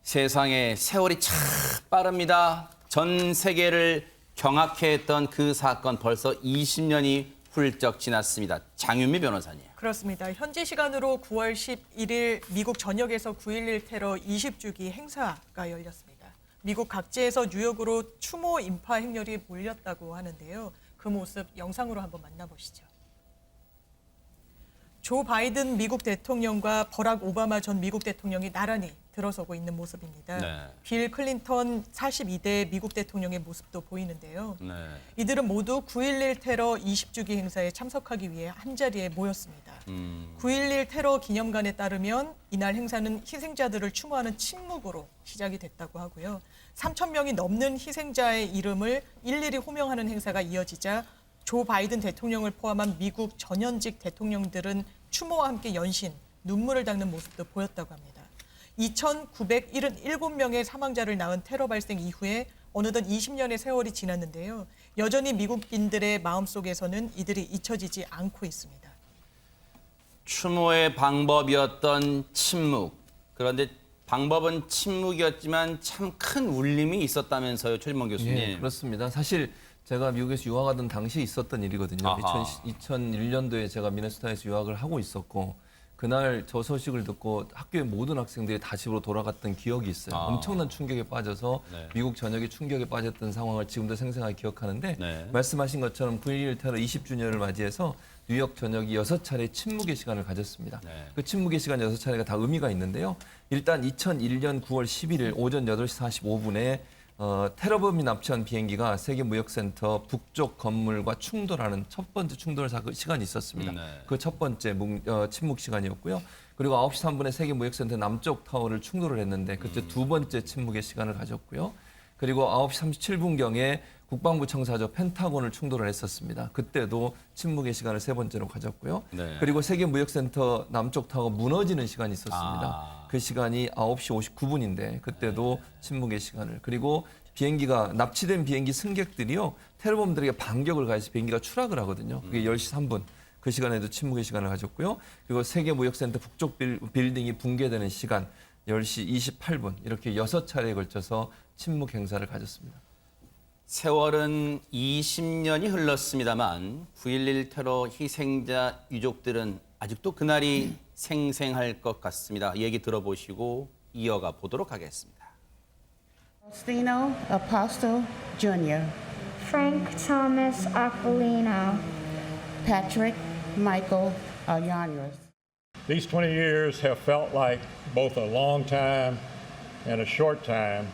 세상에 세월이 참 빠릅니다. 전 세계를 경악해 했던 그 사건 벌써 20년이 훌쩍 지났습니다. 장윤미 변호사님. 그렇습니다. 현지 시간으로 9월 11일 미국 전역에서 9.11 테러 20주기 행사가 열렸습니다. 미국 각지에서 뉴욕으로 추모 인파 행렬이 몰렸다고 하는데요. 그 모습 영상으로 한번 만나보시죠. 조 바이든 미국 대통령과 버락 오바마 전 미국 대통령이 나란히 들어서고 있는 모습입니다. 네. 빌 클린턴 42대 미국 대통령의 모습도 보이는데요. 네. 이들은 모두 9.11 테러 20주기 행사에 참석하기 위해 한자리에 모였습니다. 9.11 테러 기념관에 따르면 이날 행사는 희생자들을 추모하는 침묵으로 시작이 됐다고 하고요. 3천 명이 넘는 희생자의 이름을 일일이 호명하는 행사가 이어지자 조 바이든 대통령을 포함한 미국 전현직 대통령들은 추모와 함께 연신 눈물을 닦는 모습도 보였다고 합니다. 2,977명의 사망자를 낳은 테러 발생 이후에 어느덧 20년의 세월이 지났는데요. 여전히 미국인들의 마음속에서는 이들이 잊혀지지 않고 있습니다. 추모의 방법이었던 침묵. 그런데 방법은 침묵이었지만 참 큰 울림이 있었다면서요, 최진봉 교수님. 예, 그렇습니다. 사실 제가 미국에서 유학하던 당시에 있었던 일이거든요. 아하. 2001년도에 제가 미네소타에서 유학을 하고 있었고 그날 저 소식을 듣고 학교의 모든 학생들이 다 집으로 돌아갔던 기억이 있어요. 엄청난 충격에 빠져서 네. 미국 전역이 충격에 빠졌던 상황을 지금도 생생하게 기억하는데 네. 말씀하신 것처럼 9.11 테러 20주년을 맞이해서 뉴욕 전역이 6차례 침묵의 시간을 가졌습니다. 네. 그 침묵의 시간 6차례가 다 의미가 있는데요. 일단 2001년 9월 11일 오전 8시 45분에 테러범이 납치한 비행기가 세계무역센터 북쪽 건물과 충돌하는 첫 번째 충돌 시간이 있었습니다. 네. 그 첫 번째 침묵 시간이었고요. 그리고 9시 3분에 세계무역센터 남쪽 타워를 충돌을 했는데 그때 두 번째 침묵의 시간을 가졌고요. 그리고 9시 37분경에 국방부 청사저 펜타곤을 충돌을 했었습니다. 그때도 침묵의 시간을 세 번째로 가졌고요. 네. 그리고 세계무역센터 남쪽 타워 무너지는 시간이 있었습니다. 그 시간이 9시 59분인데 그때도 침묵의 시간을. 그리고 비행기가 납치된 비행기 승객들이요. 테러범들에게 반격을 가해서 비행기가 추락을 하거든요. 그게 10시 3분. 그 시간에도 침묵의 시간을 가졌고요. 그리고 세계무역센터 북쪽 빌딩이 붕괴되는 시간 10시 28분. 이렇게 6차례에 걸쳐서 침묵 행사를 가졌습니다. 세월은 20년이 흘렀습니다만 9.11 테러 희생자 유족들은 아직도 그날이 생생할 것 같습니다. 얘기 들어보시고 이어가 보도록 하겠습니다. Faustino Apostle Jr., Frank Thomas Aquilino, Patrick Michael Yanez. These 20 years have felt like both a long time and a short time.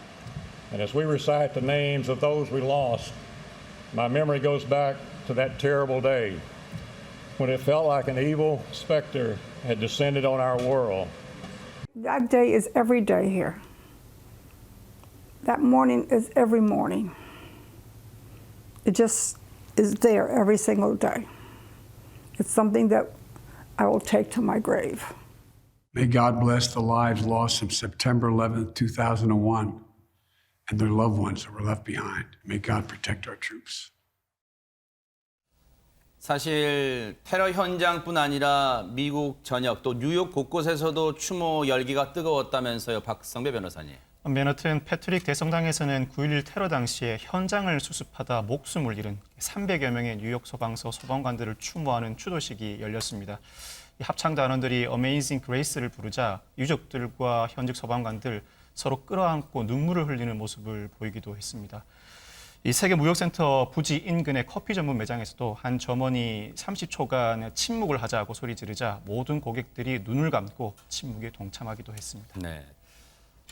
And as we recite the names of those we lost, my memory goes back to that terrible day when it felt like an evil specter had descended on our world. That day is every day here. That morning is every morning. It just is there every single day. It's something that I will take to my grave. May God bless the lives lost on September 11th, 2001, and their loved ones that were left behind. May God protect our troops. 사실 테러 현장뿐 아니라 미국 전역 또 뉴욕 곳곳에서도 추모 열기가 뜨거웠다면서요, 박성배 변호사님. 맨하튼 패트릭 대성당에서는 9.11 테러 당시에 현장을 수습하다 목숨을 잃은 300여 명의 뉴욕 소방서 소방관들을 추모하는 추도식이 열렸습니다. 이 합창 단원들이 Amazing Grace를 부르자 유족들과 현직 소방관들 서로 끌어안고 눈물을 흘리는 모습을 보이기도 했습니다. 이 세계무역센터 부지 인근의 커피 전문 매장에서도 한 점원이 30초간 침묵을 하자고 소리 지르자 모든 고객들이 눈을 감고 침묵에 동참하기도 했습니다. 네.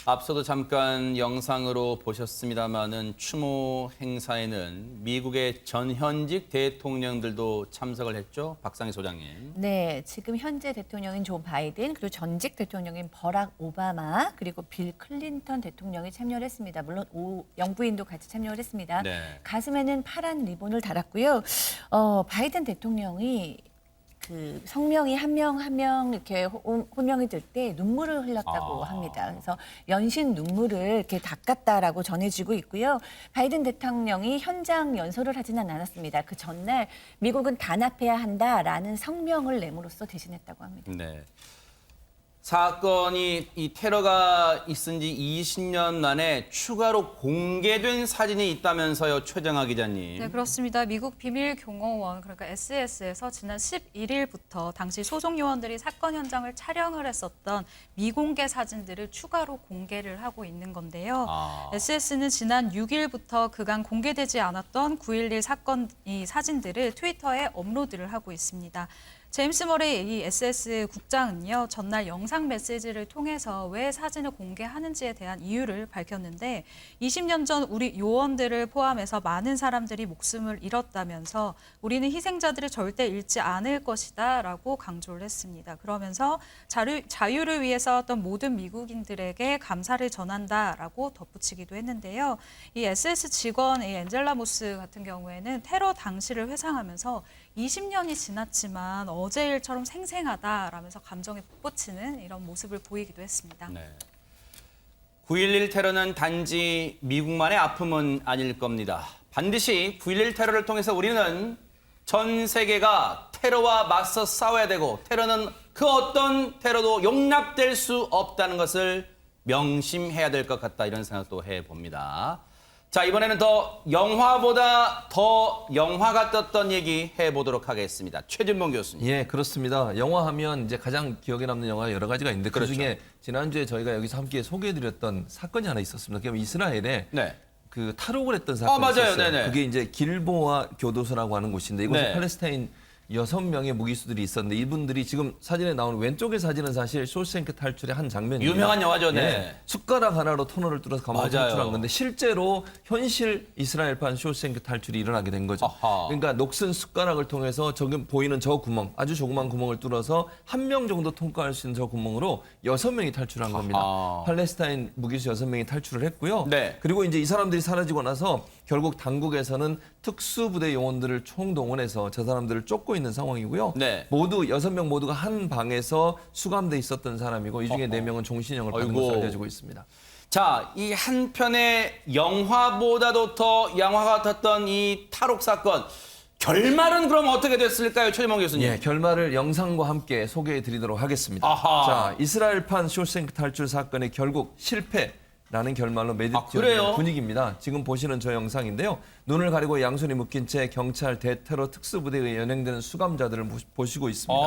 앞서도 잠깐 영상으로 보셨습니다마는 추모 행사에는 미국의 전현직 대통령들도 참석을 했죠. 박상희 소장님. 네, 지금 현재 대통령인 조 바이든 그리고 전직 대통령인 버락 오바마 그리고 빌 클린턴 대통령이 참여를 했습니다. 물론 영부인도 같이 참여를 했습니다. 네. 가슴에는 파란 리본을 달았고요. 바이든 대통령이 그 성명이 한 명 한 명 이렇게 호명이 될 때 눈물을 흘렸다고 합니다. 그래서 연신 눈물을 이렇게 닦았다라고 전해지고 있고요. 바이든 대통령이 현장 연설을 하지는 않았습니다. 그 전날 미국은 단합해야 한다라는 성명을 내므로써 대신했다고 합니다. 네. 사건이 이 테러가 있은 지 20년 만에 추가로 공개된 사진이 있다면서요, 최정아 기자님. 네, 그렇습니다. 미국 비밀경호원, 그러니까 SS에서 지난 11일부터 당시 소속 요원들이 사건 현장을 촬영을 했었던 미공개 사진들을 추가로 공개를 하고 있는 건데요. SS는 지난 6일부터 그간 공개되지 않았던 9.11 사건 이 사진들을 트위터에 업로드를 하고 있습니다. 제임스 머레이 이 SS 국장은요, 전날 영상 메시지를 통해서 왜 사진을 공개하는지에 대한 이유를 밝혔는데 20년 전 우리 요원들을 포함해서 많은 사람들이 목숨을 잃었다면서 우리는 희생자들을 절대 잃지 않을 것이다 라고 강조를 했습니다. 그러면서 자유를 위해 싸웠던 모든 미국인들에게 감사를 전한다라고 덧붙이기도 했는데요. 이 SS 직원 이 앤젤라 모스 같은 경우에는 테러 당시를 회상하면서 20년이 지났지만 어제 일처럼 생생하다라면서 감정에 북받치는 이런 모습을 보이기도 했습니다. 네. 9.11 테러는 단지 미국만의 아픔은 아닐 겁니다. 반드시 9.11 테러를 통해서 우리는 전 세계가 테러와 맞서 싸워야 되고 테러는 그 어떤 테러도 용납될 수 없다는 것을 명심해야 될 것 같다 이런 생각도 해봅니다. 자, 이번에는 더 영화보다 더 영화 같았던 얘기 해보도록 하겠습니다. 최진봉 교수님. 예, 그렇습니다. 영화 하면 이제 가장 기억에 남는 영화가 여러 가지가 있는데 그렇죠. 그중에 지난주에 저희가 여기서 함께 소개해드렸던 사건이 하나 있었습니다. 그게 이스라엘에 네. 그 탈옥을 했던 사건이 맞아요. 있었어요. 네네. 그게 이제 길보아 교도소라고 하는 곳인데 이곳에 네. 팔레스타인 6명의 무기수들이 있었는데 이분들이 지금 사진에 나오는 왼쪽의 사진은 사실 쇼생크 탈출의 한 장면입니다. 유명한 영화죠. 네. 예, 숟가락 하나로 터널을 뚫어서 감옥을 맞아요. 탈출한 건데 실제로 현실 이스라엘판 쇼생크 탈출이 일어나게 된 거죠. 아하. 그러니까 녹슨 숟가락을 통해서 저기 보이는 저 구멍, 아주 조그만 구멍을 뚫어서 한 명 정도 통과할 수 있는 저 구멍으로 6명이 탈출한 겁니다. 아하. 팔레스타인 무기수 6명이 탈출을 했고요. 네. 그리고 이제 이 사람들이 사라지고 나서 결국 당국에서는 특수부대 요원들을 총동원해서 저 사람들을 쫓고 있는 상황이고요. 네. 모두 6명 모두가 한 방에서 수감돼 있었던 사람이고 이 중에 어허. 4명은 종신형을 받은 아이고. 것으로 알려지고 있습니다. 자, 이 한편의 영화보다도 더 영화 같았던 이 탈옥 사건. 결말은 그럼 어떻게 됐을까요, 최진봉 교수님? 예, 결말을 영상과 함께 소개해 드리도록 하겠습니다. 아하. 자, 이스라엘판 쇼생크 탈출 사건의 결국 실패라는 결말로 그래요? 매듭지어진 분위기입니다. 지금 보시는 저 영상인데요. 눈을 가리고 양손이 묶인 채 경찰 대테러 특수부대에 연행되는 수감자들을 보시고 있습니다.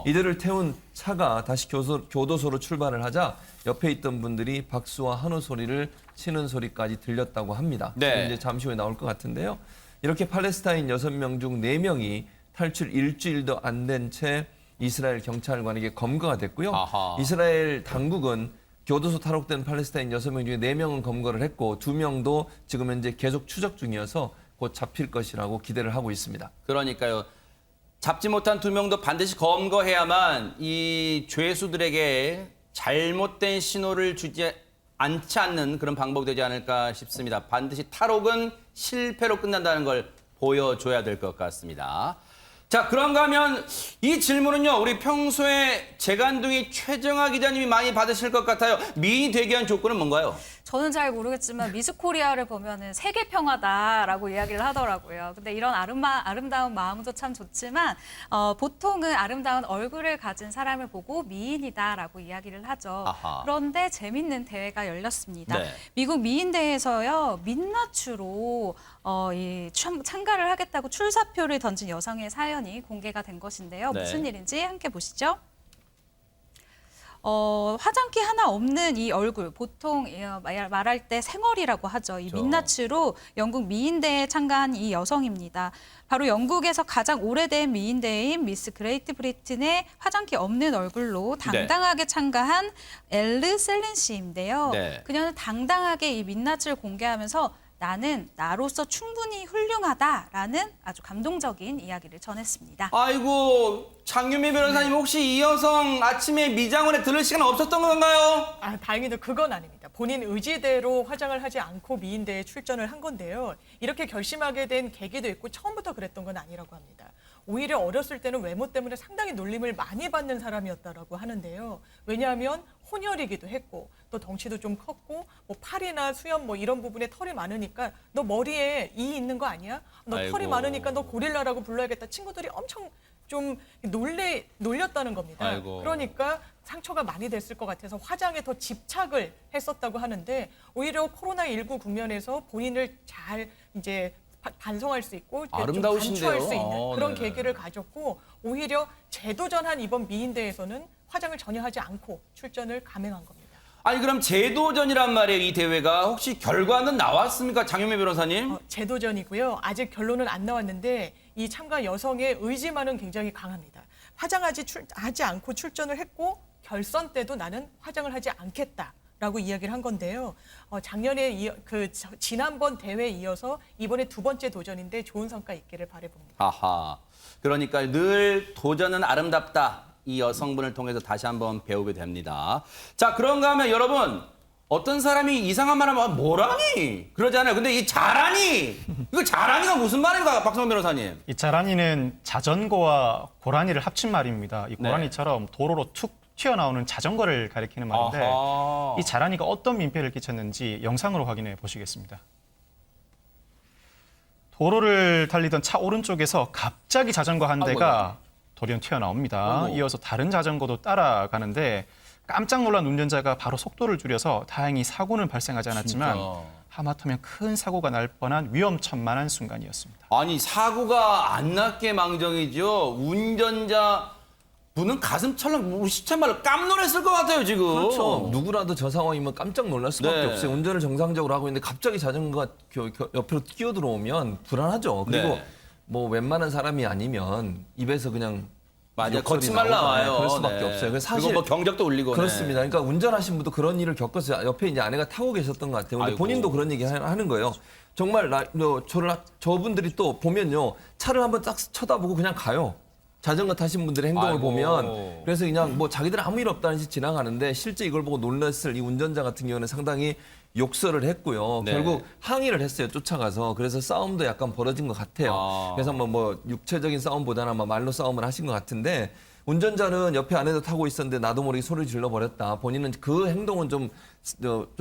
이들을 태운 차가 다시 교도소로 출발을 하자 옆에 있던 분들이 박수와 한우 소리를 치는 소리까지 들렸다고 합니다. 네. 지금 이제 잠시 후에 나올 것 같은데요. 이렇게 팔레스타인 6명 중 4명이 탈출 일주일도 안 된 채 이스라엘 경찰관에게 검거가 됐고요. 아하. 이스라엘 당국은 교도소 탈옥된 팔레스타인 6명 중에 4명은 검거를 했고 2명도 지금 현재 계속 추적 중이어서 곧 잡힐 것이라고 기대를 하고 있습니다. 그러니까요. 잡지 못한 2명도 반드시 검거해야만 이 죄수들에게 잘못된 신호를 주지 않지 않는 그런 방법이 되지 않을까 싶습니다. 반드시 탈옥은 실패로 끝난다는 걸 보여줘야 될 것 같습니다. 자, 그런가 하면 이 질문은요. 우리 평소에 재간둥이 최정아 기자님이 많이 받으실 것 같아요. 미인이 되기 위한 조건은 뭔가요? 저는 잘 모르겠지만 미스 코리아를 보면은 세계 평화다라고 이야기를 하더라고요. 근데 이런 아름다운 마음도 참 좋지만 보통은 아름다운 얼굴을 가진 사람을 보고 미인이다라고 이야기를 하죠. 아하. 그런데 재밌는 대회가 열렸습니다. 네. 미국 미인대회에서요. 민낯으로 참가를 하겠다고 출사표를 던진 여성의 사연이 공개가 된 것인데요. 네. 무슨 일인지 함께 보시죠. 화장기 하나 없는 이 얼굴, 보통 말할 때 생얼이라고 하죠. 이 민낯으로 영국 미인대회에 참가한 이 여성입니다. 바로 영국에서 가장 오래된 미인대회인 미스 그레이트 브리튼의 화장기 없는 얼굴로 당당하게 참가한 엘르 셀린 씨인데요. 네. 그녀는 당당하게 이 민낯을 공개하면서 나는 나로서 충분히 훌륭하다라는 아주 감동적인 이야기를 전했습니다. 아이고, 장유미 변호사님 혹시 이 여성 아침에 미장원에 들을 시간 없었던 건가요? 다행히도 그건 아닙니다. 본인 의지대로 화장을 하지 않고 미인대에 출전을 한 건데요. 이렇게 결심하게 된 계기도 있고 처음부터 그랬던 건 아니라고 합니다. 오히려 어렸을 때는 외모 때문에 상당히 놀림을 많이 받는 사람이었다라고 하는데요. 왜냐하면 혼혈이기도 했고 또 덩치도 좀 컸고 뭐 팔이나 수염 뭐 이런 부분에 털이 많으니까 너 머리에 이 있는 거 아니야? 너 아이고. 털이 많으니까 너 고릴라라고 불러야겠다. 친구들이 엄청 좀 놀렸다는 겁니다. 아이고. 그러니까 상처가 많이 됐을 것 같아서 화장에 더 집착을 했었다고 하는데 오히려 코로나19 국면에서 본인을 잘 이제 반성할 수 있고 좀 아름다우신데요. 반추할 수 있는 그런 네. 계기를 가졌고 오히려 재도전한 이번 미인대회에서는 화장을 전혀 하지 않고 출전을 감행한 겁니다. 아니 그럼 재도전이란 말이에요. 이 대회가 혹시 결과는 나왔습니까? 장윤미 변호사님. 재도전이고요. 아직 결론은 안 나왔는데 이 참가 여성의 의지만은 굉장히 강합니다. 하지 않고 출전을 했고 결선 때도 나는 화장을 하지 않겠다라고 이야기를 한 건데요. 작년에 지난번 대회에 이어서 이번에 두 번째 도전인데 좋은 성과 있기를 바라봅니다. 아하. 그러니까 늘 도전은 아름답다. 이 여성분을 통해서 다시 한번 배우게 됩니다. 자, 그런가 하면 여러분 어떤 사람이 이상한 말 하면 뭐라니? 그러잖아요. 근데 이 잘하니? 이거 잘하니가 무슨 말인가, 박성원 변호사님? 이 자라니는 자전거와 고라니를 합친 말입니다. 이 고라니처럼 도로로 툭 튀어나오는 자전거를 가리키는 말인데 아하. 이 자라니가 어떤 민폐를 끼쳤는지 영상으로 확인해 보시겠습니다. 도로를 달리던 차 오른쪽에서 갑자기 자전거 한 대가 돌연 튀어나옵니다. 아이고. 이어서 다른 자전거도 따라가는데 깜짝 놀란 운전자가 바로 속도를 줄여서 다행히 사고는 발생하지 않았지만 진짜. 하마터면 큰 사고가 날 뻔한 위험천만한 순간이었습니다. 아니 사고가 안 났게 망정이죠. 운전자 분은 가슴 철렁 우리 시체말로 깜놀했을 것 같아요 지금. 그렇죠. 누구라도 저 상황이면 깜짝 놀랄 수밖에 네. 없어요. 운전을 정상적으로 하고 있는데 갑자기 자전거가 옆으로 끼어 들어오면 불안하죠. 그리고 네. 뭐 웬만한 사람이 아니면 입에서 그냥 맞아요. 욕설이 거친 말 나오잖아요. 나와요. 그럴 수밖에 네. 없어요. 그래서 그리고 사실 뭐 경적도 울리고. 그렇습니다. 그러니까 운전하신 분도 그런 일을 겪었어요. 옆에 이제 아내가 타고 계셨던 것 같아요. 근데 아이고. 본인도 그런 얘기 하는 거예요. 정말 저분들이 또 보면요. 차를 한번 딱 쳐다보고 그냥 가요. 자전거 타신 분들의 행동을 아이고. 보면 그래서 그냥 뭐 자기들은 아무 일 없다는 듯이 지나가는데 실제 이걸 보고 놀랐을 이 운전자 같은 경우는 상당히 욕설을 했고요. 네. 결국 항의를 했어요. 쫓아가서. 그래서 싸움도 약간 벌어진 것 같아요. 그래서 뭐 육체적인 싸움보다는 아마 말로 싸움을 하신 것 같은데 운전자는 옆에 아내도 타고 있었는데 나도 모르게 소리를 질러버렸다. 본인은 그 행동은 좀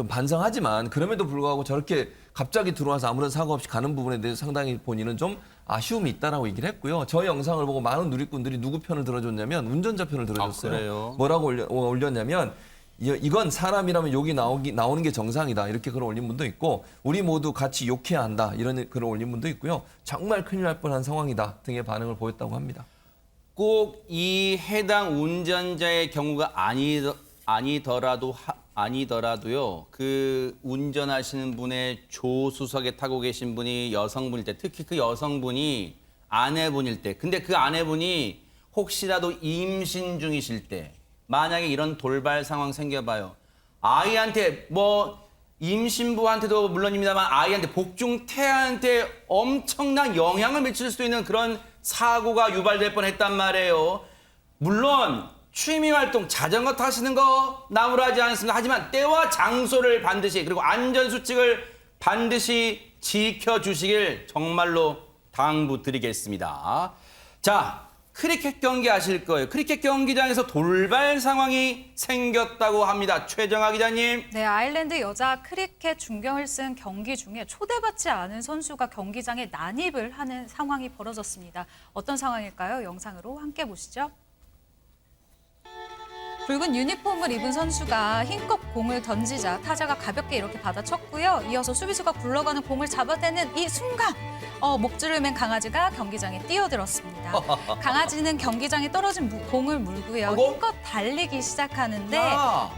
반성하지만 그럼에도 불구하고 저렇게 갑자기 들어와서 아무런 사고 없이 가는 부분에 대해서 상당히 본인은 좀 아쉬움이 있다라고 얘기를 했고요. 저 영상을 보고 많은 누리꾼들이 누구 편을 들어줬냐면 운전자 편을 들어줬어요. 그래요? 뭐라고 올렸냐면 이건 사람이라면 욕이 나오는 게 정상이다. 이렇게 글을 올린 분도 있고 우리 모두 같이 욕해야 한다. 이런 글을 올린 분도 있고요. 정말 큰일 날 뻔한 상황이다 등의 반응을 보였다고 합니다. 꼭 이 해당 운전자의 경우가 아니더라도요. 그 운전하시는 분의 조수석에 타고 계신 분이 여성분일 때, 특히 그 여성분이 아내분일 때, 근데 그 아내분이 혹시라도 임신 중이실 때, 만약에 이런 돌발 상황 생겨봐요. 아이한테 뭐 임신부한테도 물론입니다만 아이한테 복중 태아한테 엄청난 영향을 미칠 수 있는 그런 사고가 유발될 뻔했단 말이에요. 물론 취미 활동 자전거 타시는 거 나무라지 않습니다. 하지만 때와 장소를 반드시 그리고 안전 수칙을 반드시 지켜주시길 정말로 당부드리겠습니다. 자, 크리켓 경기 아실 거예요. 크리켓 경기장에서 돌발 상황이 생겼다고 합니다. 최정아 기자님. 네, 아일랜드 여자 크리켓 중경을 쓴 경기 중에 초대받지 않은 선수가 경기장에 난입을 하는 상황이 벌어졌습니다. 어떤 상황일까요? 영상으로 함께 보시죠. 붉은 유니폼을 입은 선수가 힘껏 공을 던지자 타자가 가볍게 이렇게 받아쳤고요. 이어서 수비수가 굴러가는 공을 잡아대는 이 순간 목줄을 맨 강아지가 경기장에 뛰어들었습니다. 강아지는 경기장에 떨어진 공을 물고요. 힘껏 달리기 시작하는데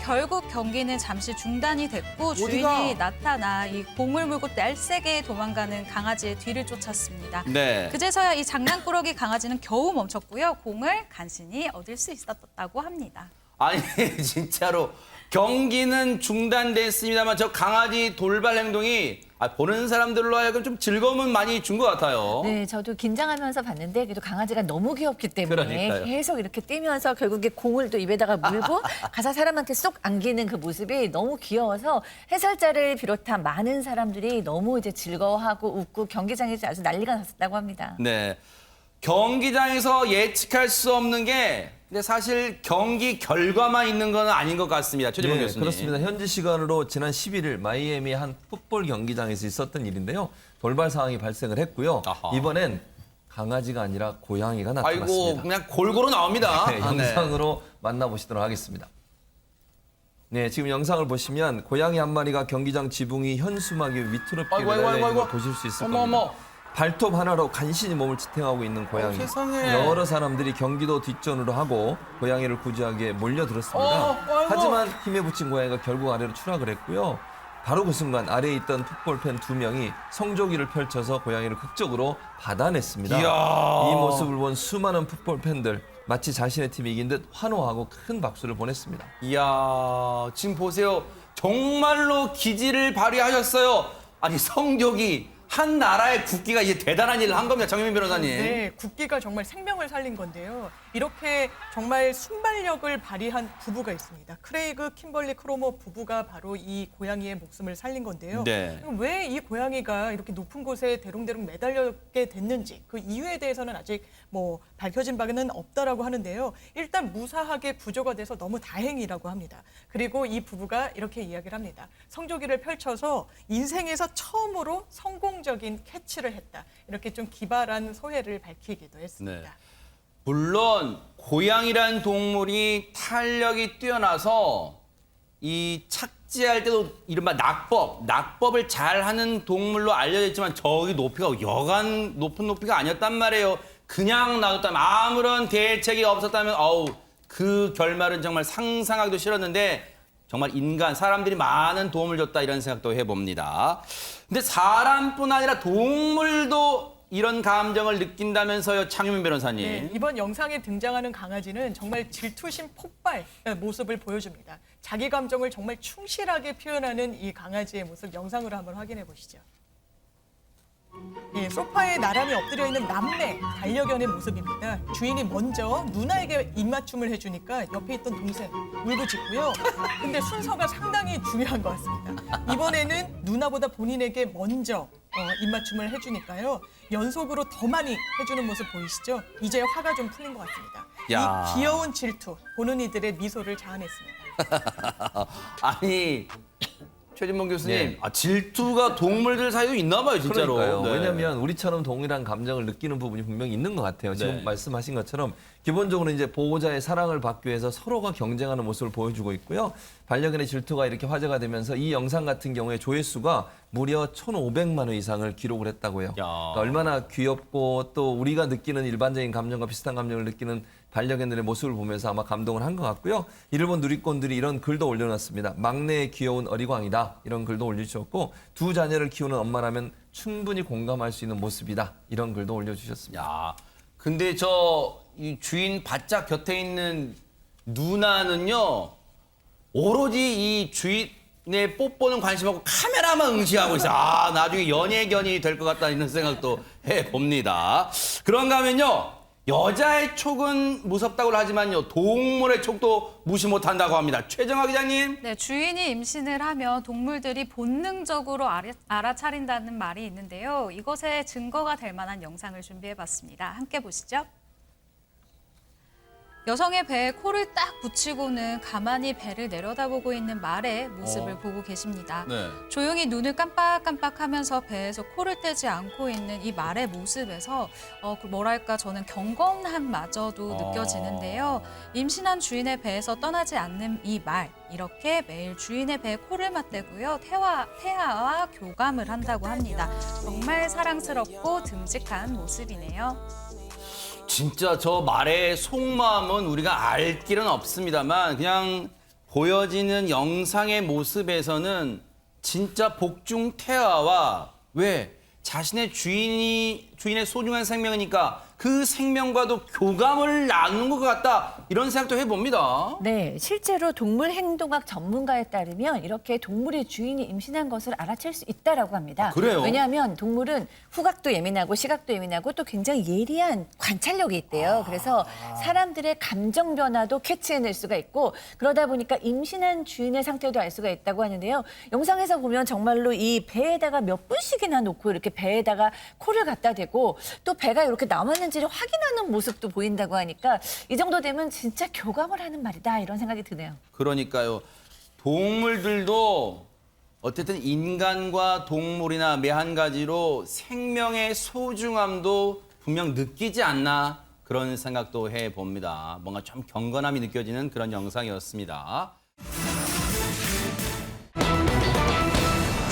결국 경기는 잠시 중단이 됐고 주인이 나타나 이 공을 물고 날쌔게 도망가는 강아지의 뒤를 쫓았습니다. 네. 그제서야 이 장난꾸러기 강아지는 겨우 멈췄고요. 공을 간신히 얻을 수 있었다고 합니다. 아니 진짜로 경기는 중단됐습니다만 저 강아지 돌발 행동이 보는 사람들로 하여금 좀 즐거움은 많이 준 것 같아요. 네, 저도 긴장하면서 봤는데 그래도 강아지가 너무 귀엽기 때문에 그러니까요. 계속 이렇게 뛰면서 결국에 공을 또 입에다가 물고 가서 사람한테 쏙 안기는 그 모습이 너무 귀여워서 해설자를 비롯한 많은 사람들이 너무 이제 즐거워하고 웃고 경기장에서 아주 난리가 났었다고 합니다. 네. 경기장에서 예측할 수 없는 게 근데 사실 경기 결과만 있는 건 아닌 것 같습니다. 최재범 교수님. 그렇습니다. 현지 시간으로 지난 11일 마이애미 한 풋볼 경기장에서 있었던 일인데요. 돌발 상황이 발생을 했고요. 아하. 이번엔 강아지가 아니라 고양이가 나타났습니다. 아이고 그냥 골고루 나옵니다. 네, 영상으로 만나보시도록 하겠습니다. 네, 지금 영상을 보시면 고양이 한 마리가 경기장 지붕 위 현수막 위에 위태롭게 매달려 있는 걸 보실 수 있을 겁니다. 어머. 발톱 하나로 간신히 몸을 지탱하고 있는 고양이. 세상에. 여러 사람들이 경기도 뒷전으로 하고 고양이를 구조하기 위해 몰려들었습니다. 아이고. 하지만 힘에 부친 고양이가 결국 아래로 추락을 했고요. 바로 그 순간 아래에 있던 풋볼팬 2명이 성조기를 펼쳐서 고양이를 극적으로 받아냈습니다. 이야. 이 모습을 본 수많은 풋볼 팬들 마치 자신의 팀이 이긴 듯 환호하고 큰 박수를 보냈습니다. 이야, 지금 보세요. 정말로 기지를 발휘하셨어요. 아니, 성적이 한 나라의 국기가 이제 대단한 일을 한 겁니다. 정혜민 변호사님. 네, 국기가 정말 생명을 살린 건데요. 이렇게 정말 순발력을 발휘한 부부가 있습니다. 크레이그 킴벌리 크로머 부부가 바로 이 고양이의 목숨을 살린 건데요. 네. 왜 이 고양이가 이렇게 높은 곳에 대롱대롱 매달렸게 됐는지 그 이유에 대해서는 아직 뭐 밝혀진 바는 없다라고 하는데요. 일단 무사하게 구조가 돼서 너무 다행이라고 합니다. 그리고 이 부부가 이렇게 이야기를 합니다. 성조기를 펼쳐서 인생에서 처음으로 성공적인 캐치를 했다. 이렇게 좀 기발한 소회를 밝히기도 했습니다. 네. 물론 고양이란 동물이 탄력이 뛰어나서 이 착지할 때도 이른바 낙법을 잘하는 동물로 알려져 있지만 저기 높이가 여간 높은 높이가 아니었단 말이에요. 그냥 놔뒀다면 아무런 대책이 없었다면 그 결말은 정말 상상하기도 싫었는데 정말 사람들이 많은 도움을 줬다 이런 생각도 해봅니다. 근데 사람뿐 아니라 동물도 이런 감정을 느낀다면서요, 창유민 변호사님. 네, 이번 영상에 등장하는 강아지는 정말 질투심 폭발 모습을 보여줍니다. 자기 감정을 정말 충실하게 표현하는 이 강아지의 모습 영상으로 한번 확인해 보시죠. 예, 소파에 나란히 엎드려 있는 남매 반려견의 모습입니다. 주인이 먼저 누나에게 입맞춤을 해주니까 옆에 있던 동생 울부짖고요. 근데 순서가 상당히 중요한 것 같습니다. 이번에는 누나보다 본인에게 먼저 입맞춤을 해주니까요. 연속으로 더 많이 해주는 모습 보이시죠? 이제 화가 좀 풀린 것 같습니다. 야. 이 귀여운 질투 보는 이들의 미소를 자아냈습니다. 아니 최진봉 교수님, 네. 질투가 동물들 사이도 있나 봐요, 진짜로. 그러니까요. 네. 왜냐하면 우리처럼 동일한 감정을 느끼는 부분이 분명히 있는 것 같아요. 지금 네. 말씀하신 것처럼 기본적으로 이제 보호자의 사랑을 받기 위해서 서로가 경쟁하는 모습을 보여주고 있고요. 반려견의 질투가 이렇게 화제가 되면서 이 영상 같은 경우에 조회수가 무려 1,500만 회 이상을 기록을 했다고요. 그러니까 얼마나 귀엽고 또 우리가 느끼는 일반적인 감정과 비슷한 감정을 느끼는 반려견들의 모습을 보면서 아마 감동을 한 것 같고요. 이를 본 누리꾼들이 이런 글도 올려놨습니다. 막내의 귀여운 어리광이다. 이런 글도 올려주셨고 두 자녀를 키우는 엄마라면 충분히 공감할 수 있는 모습이다. 이런 글도 올려주셨습니다. 야, 근데 이 주인 바짝 곁에 있는 누나는요, 오로지 이 주인의 뽀뽀는 관심 없고 카메라만 응시하고 있어요. 나중에 연예견이 될 것 같다 이런 생각도 해봅니다. 그런가 하면요, 여자의 촉은 무섭다고 하지만요, 동물의 촉도 무시 못한다고 합니다. 최정화 기자님. 네, 주인이 임신을 하면 동물들이 본능적으로 알아차린다는 말이 있는데요. 이것에 증거가 될 만한 영상을 준비해봤습니다. 함께 보시죠. 여성의 배에 코를 딱 붙이고는 가만히 배를 내려다보고 있는 말의 모습을 보고 계십니다. 네. 조용히 눈을 깜빡깜빡하면서 배에서 코를 떼지 않고 있는 이 말의 모습에서 뭐랄까 저는 경건함마저도 느껴지는데요. 임신한 주인의 배에서 떠나지 않는 이 말, 이렇게 매일 주인의 배에 코를 맞대고요. 태아와 교감을 한다고 합니다. 정말 사랑스럽고 듬직한 모습이네요. 진짜 저 말의 속마음은 우리가 알 길은 없습니다만 그냥 보여지는 영상의 모습에서는 진짜 복중 태아와 자신의 주인의 소중한 생명이니까 그 생명과도 교감을 나누는 것 같다 이런 생각도 해봅니다. 네, 실제로 동물 행동학 전문가에 따르면 이렇게 동물의 주인이 임신한 것을 알아챌 수 있다라고 합니다. 그래요? 왜냐하면 동물은 후각도 예민하고 시각도 예민하고 또 굉장히 예리한 관찰력이 있대요. 그래서 사람들의 감정 변화도 캐치해낼 수가 있고 그러다 보니까 임신한 주인의 상태도 알 수가 있다고 하는데요. 영상에서 보면 정말로 이 배에다가 몇 분씩이나 놓고 이렇게 배에다가 코를 갖다 대고 또 배가 이렇게 남았는지를 확인하는 모습도 보인다고 하니까 이 정도 되면 진짜 교감을 하는 말이다 이런 생각이 드네요. 그러니까요. 동물들도 어쨌든 인간과 동물이나 매한 가지로 생명의 소중함도 분명 느끼지 않나 그런 생각도 해봅니다. 뭔가 좀 경건함이 느껴지는 그런 영상이었습니다.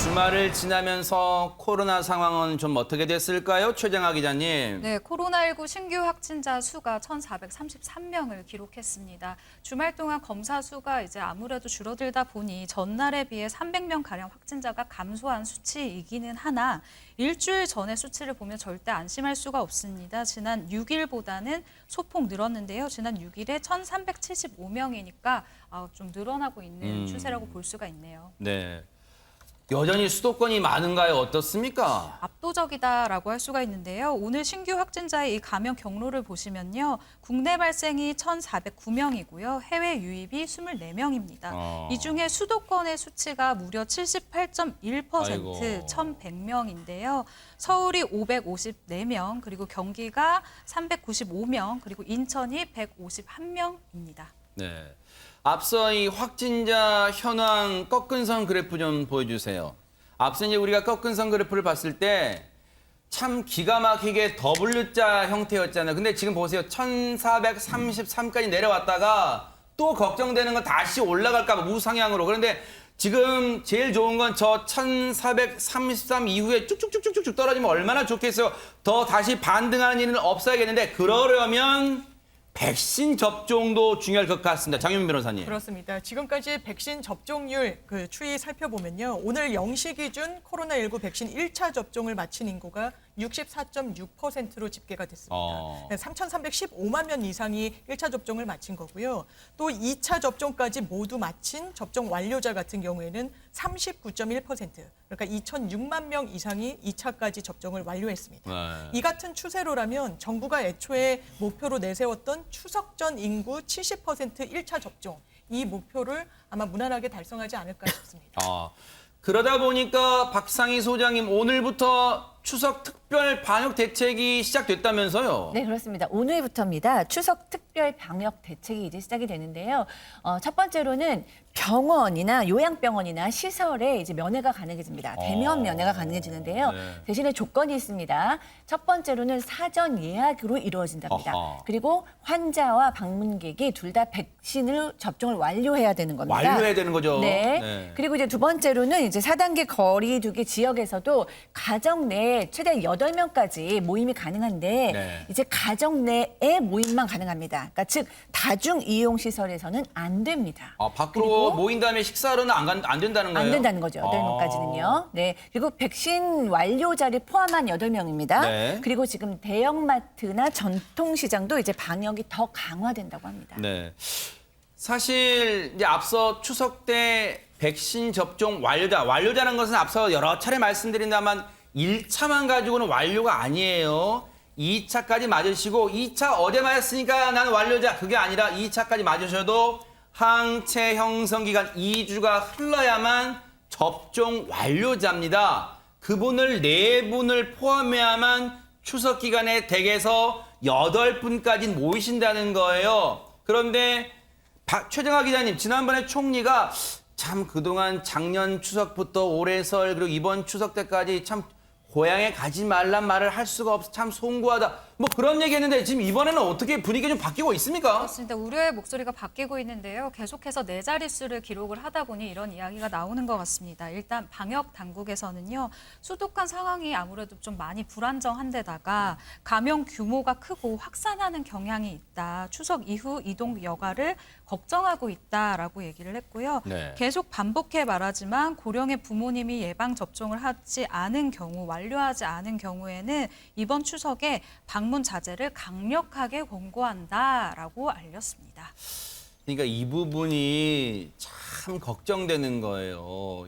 주말을 지나면서 코로나 상황은 좀 어떻게 됐을까요? 최정아 기자님. 네, 코로나19 신규 확진자 수가 1,433명을 기록했습니다. 주말 동안 검사 수가 이제 아무래도 줄어들다 보니 전날에 비해 300명 가량 확진자가 감소한 수치이기는 하나 일주일 전의 수치를 보면 절대 안심할 수가 없습니다. 지난 6일보다는 소폭 늘었는데요. 지난 6일에 1,375명이니까 좀 늘어나고 있는 추세라고 볼 수가 있네요. 네. 여전히 수도권이 많은가요? 어떻습니까? 압도적이다라고 할 수가 있는데요. 오늘 신규 확진자의 이 감염 경로를 보시면요. 국내 발생이 1,409명이고요. 해외 유입이 24명입니다. 이 중에 수도권의 수치가 무려 78.1%, 아이고. 1,100명인데요. 서울이 554명, 그리고 경기가 395명, 그리고 인천이 151명입니다. 네. 앞서 이 확진자 현황 꺾은선 그래프 좀 보여주세요. 앞서 이제 우리가 꺾은선 그래프를 봤을 때 참 기가 막히게 W자 형태였잖아요. 근데 지금 보세요. 1,433까지 내려왔다가 또 걱정되는 건 다시 올라갈까 봐 우상향으로. 그런데 지금 제일 좋은 건 저 1,433 이후에 쭉쭉쭉쭉쭉 떨어지면 얼마나 좋겠어요. 더 다시 반등하는 일은 없어야겠는데 그러려면 백신 접종도 중요할 것 같습니다. 장윤민 변호사님. 그렇습니다. 지금까지 백신 접종률 추이 살펴보면요. 오늘 0시 기준 코로나19 백신 1차 접종을 마친 인구가 64.6%로 집계가 됐습니다. 3,315만 명 이상이 1차 접종을 마친 거고요. 또 2차 접종까지 모두 마친 접종 완료자 같은 경우에는 39.1%, 그러니까 2,006만 명 이상이 2차까지 접종을 완료했습니다. 네. 이 같은 추세로라면 정부가 애초에 목표로 내세웠던 추석 전 인구 70% 1차 접종, 이 목표를 아마 무난하게 달성하지 않을까 싶습니다. 그러다 보니까 박상희 소장님 오늘부터 추석 특별 방역 대책이 시작됐다면서요? 네, 그렇습니다. 오늘부터입니다. 추석 특별 방역 대책이 이제 시작이 되는데요. 첫 번째로는 병원이나 요양병원이나 시설에 이제 면회가 가능해집니다. 대면 면회가 가능해지는데요. 네. 대신에 조건이 있습니다. 첫 번째로는 사전 예약으로 이루어진답니다. 어허. 그리고 환자와 방문객이 둘 다 백신을 접종을 완료해야 되는 겁니다. 완료해야 되는 거죠? 네. 네. 그리고 이제 두 번째로는 이제 4단계 거리두기 지역에서도 가정 내에 최대 8명까지 모임이 가능한데 네. 이제 가정 내의 모임만 가능합니다. 그러니까 즉 다중 이용 시설에서는 안 됩니다. 밖으로 모인 다음에 식사로는 안 된다는 거예요? 안 된다는 거죠. 8명까지는요. 네. 그리고 백신 완료자를 포함한 8명입니다. 네. 그리고 지금 대형마트나 전통시장도 이제 방역이 더 강화된다고 합니다. 네. 사실 이제 앞서 추석 때 백신 접종 완료자라는 것은 앞서 여러 차례 말씀드린다만 1차만 가지고는 완료가 아니에요. 2차까지 맞으시고 2차 어제 맞았으니까 난 완료자 그게 아니라 2차까지 맞으셔도 항체 형성 기간 2주가 흘러야만 접종 완료자입니다. 그분을 4분을 포함해야만 추석 기간에 댁에서 8분까지 모이신다는 거예요. 그런데 최정아 기자님, 지난번에 총리가 참 그동안 작년 추석부터 올해 설 그리고 이번 추석 때까지 참 고향에 가지 말란 말을 할 수가 없어 참 송구하다. 뭐 그런 얘기했는데 지금 이번에는 어떻게 분위기가 좀 바뀌고 있습니까? 그렇습니다. 우려의 목소리가 바뀌고 있는데요. 계속해서 4자릿수를 기록을 하다 보니 이런 이야기가 나오는 것 같습니다. 일단 방역 당국에서는요. 수도권 상황이 아무래도 좀 많이 불안정한 데다가 감염 규모가 크고 확산하는 경향이 있다. 추석 이후 이동 여가를 걱정하고 있다라고 얘기를 했고요. 네. 계속 반복해 말하지만 고령의 부모님이 예방 접종을 하지 않은 경우, 완료하지 않은 경우에는 이번 추석에 방문 자제를 강력하게 권고한다라고 알렸습니다. 그러니까 이 부분이 참 걱정되는 거예요.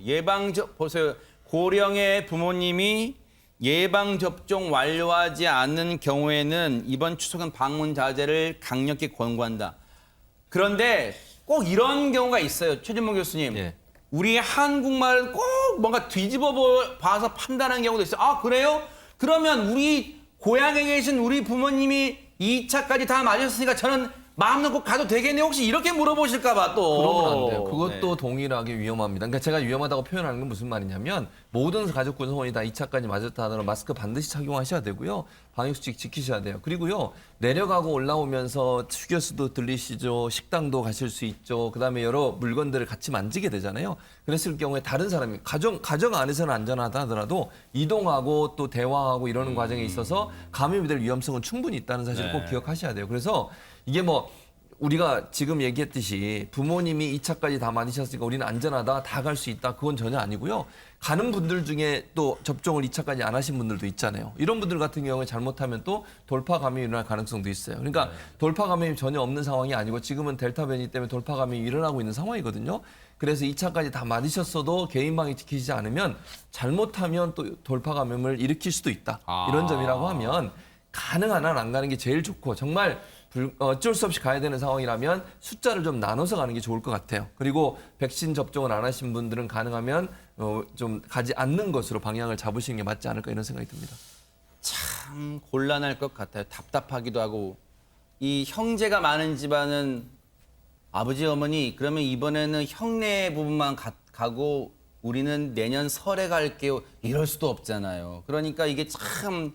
보세요. 고령의 부모님이 예방 접종 완료하지 않는 경우에는 이번 추석은 방문 자제를 강력히 권고한다. 그런데 꼭 이런 경우가 있어요. 최진봉 교수님. 예. 우리 한국말은 꼭 뭔가 뒤집어 봐서 판단하는 경우도 있어요. 아, 그래요? 그러면 우리 고향에 계신 우리 부모님이 2차까지 다 맞으셨으니까 저는 마음 놓고 가도 되겠네 혹시 이렇게 물어보실까 봐 또. 그러면 안 돼요. 그것도 네. 동일하게 위험합니다. 그러니까 제가 위험하다고 표현하는 건 무슨 말이냐면 모든 가족 구성원이 다 2차까지 맞았다 하더라도 마스크 반드시 착용하셔야 되고요. 방역수칙 지키셔야 돼요. 그리고요. 내려가고 올라오면서 휴게소도 들리시죠. 식당도 가실 수 있죠. 그다음에 여러 물건들을 같이 만지게 되잖아요. 그랬을 경우에 다른 사람이 가정 안에서는 안전하다 하더라도 이동하고 또 대화하고 이러는 과정에 있어서 감염이 될 위험성은 충분히 있다는 사실을 꼭 기억하셔야 돼요. 그래서 이게 뭐 우리가 지금 얘기했듯이 부모님이 2차까지 다 맞으셨으니까 우리는 안전하다, 다 갈 수 있다. 그건 전혀 아니고요. 가는 분들 중에 또 접종을 2차까지 안 하신 분들도 있잖아요. 이런 분들 같은 경우에 잘못하면 또 돌파 감염이 일어날 가능성도 있어요. 그러니까 돌파 감염이 전혀 없는 상황이 아니고 지금은 델타 변이 때문에 돌파 감염이 일어나고 있는 상황이거든요. 그래서 2차까지 다 맞으셨어도 개인 방역 지키지 않으면 잘못하면 또 돌파 감염을 일으킬 수도 있다. 이런 점이라고 하면 가능한 한 안 가는 게 제일 좋고 정말 어쩔 수 없이 가야 되는 상황이라면 숫자를 좀 나눠서 가는 게 좋을 것 같아요. 그리고 백신 접종을 안 하신 분들은 가능하면 좀 가지 않는 것으로 방향을 잡으시는 게 맞지 않을까 이런 생각이 듭니다. 참 곤란할 것 같아요. 답답하기도 하고. 이 형제가 많은 집안은 아버지 어머니 그러면 이번에는 형네 부분만 가고 우리는 내년 설에 갈게요. 이럴 수도 없잖아요. 그러니까 이게 참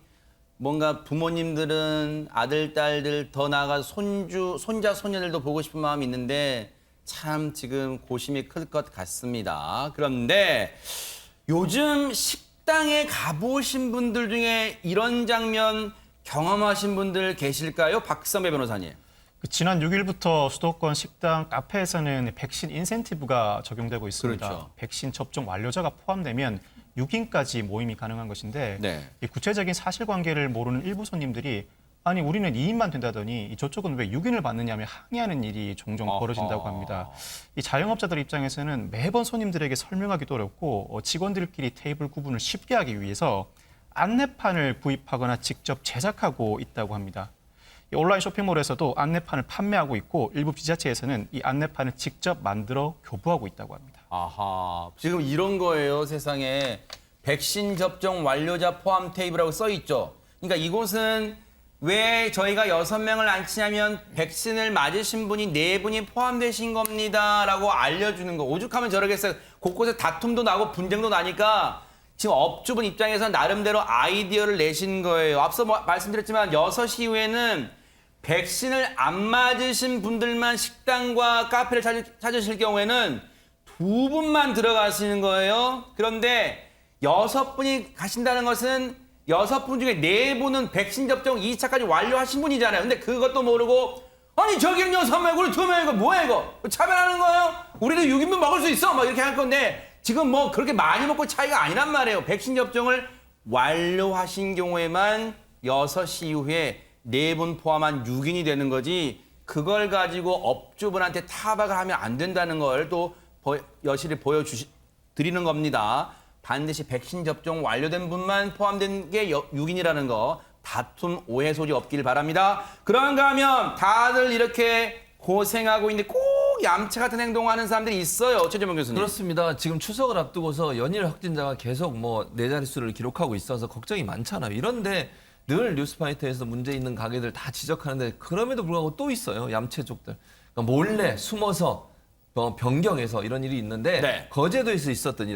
뭔가 부모님들은 아들, 딸들 더 나아가 손자, 손녀들도 보고 싶은 마음이 있는데 참 지금 고심이 클 것 같습니다. 그런데 요즘 식당에 가보신 분들 중에 이런 장면 경험하신 분들 계실까요? 박선배 변호사님. 지난 6일부터 수도권 식당, 카페에서는 백신 인센티브가 적용되고 있습니다. 그렇죠. 백신 접종 완료자가 포함되면 6인까지 모임이 가능한 것인데 네. 이 구체적인 사실관계를 모르는 일부 손님들이 아니 우리는 2인만 된다더니 저쪽은 왜 6인을 받느냐며 항의하는 일이 종종 벌어진다고 합니다. 이 자영업자들 입장에서는 매번 손님들에게 설명하기도 어렵고 직원들끼리 테이블 구분을 쉽게 하기 위해서 안내판을 구입하거나 직접 제작하고 있다고 합니다. 이 온라인 쇼핑몰에서도 안내판을 판매하고 있고 일부 지자체에서는 이 안내판을 직접 만들어 교부하고 있다고 합니다. 아하, 지금 이런 거예요, 세상에. 백신 접종 완료자 포함 테이블이라고 써 있죠. 그러니까 이곳은 왜 저희가 6명을 앉히냐면 백신을 맞으신 분이 4분이 포함되신 겁니다라고 알려주는 거. 오죽하면 저러겠어요. 곳곳에 다툼도 나고 분쟁도 나니까 지금 업주분 입장에서 나름대로 아이디어를 내신 거예요. 앞서 말씀드렸지만 6시 이후에는 백신을 안 맞으신 분들만 식당과 카페를 찾으실 경우에는 2분만 들어가시는 거예요. 그런데 6분이 가신다는 것은 6분 중에 4분은 백신 접종 2차까지 완료하신 분이잖아요. 근데 그것도 모르고 아니 저기는 6명, 우리 2명이고 뭐야 이거? 차별하는 거예요? 우리도 6인분 먹을 수 있어? 막 이렇게 할 건데 지금 뭐 그렇게 많이 먹고 차이가 아니란 말이에요. 백신 접종을 완료하신 경우에만 6시 이후에 4분 포함한 6인이 되는 거지 그걸 가지고 업주분한테 타박을 하면 안 된다는 걸 또 여실히 보여드리는 겁니다. 반드시 백신 접종 완료된 분만 포함된 게 6인이라는 거 다툼 오해 소지 없길 바랍니다. 그런가 하면 다들 이렇게 고생하고 있는데 꼭 얌체 같은 행동하는 사람들이 있어요. 최재명 교수님. 그렇습니다. 지금 추석을 앞두고서 연일 확진자가 계속 뭐 4자릿수를 기록하고 있어서 걱정이 많잖아요. 이런데 늘 뉴스파이터에서 문제 있는 가게들 다 지적하는데 그럼에도 불구하고 또 있어요. 얌체족들. 그러니까 몰래 숨어서 변경해서 이런 일이 있는데 네. 거제도에서 있었던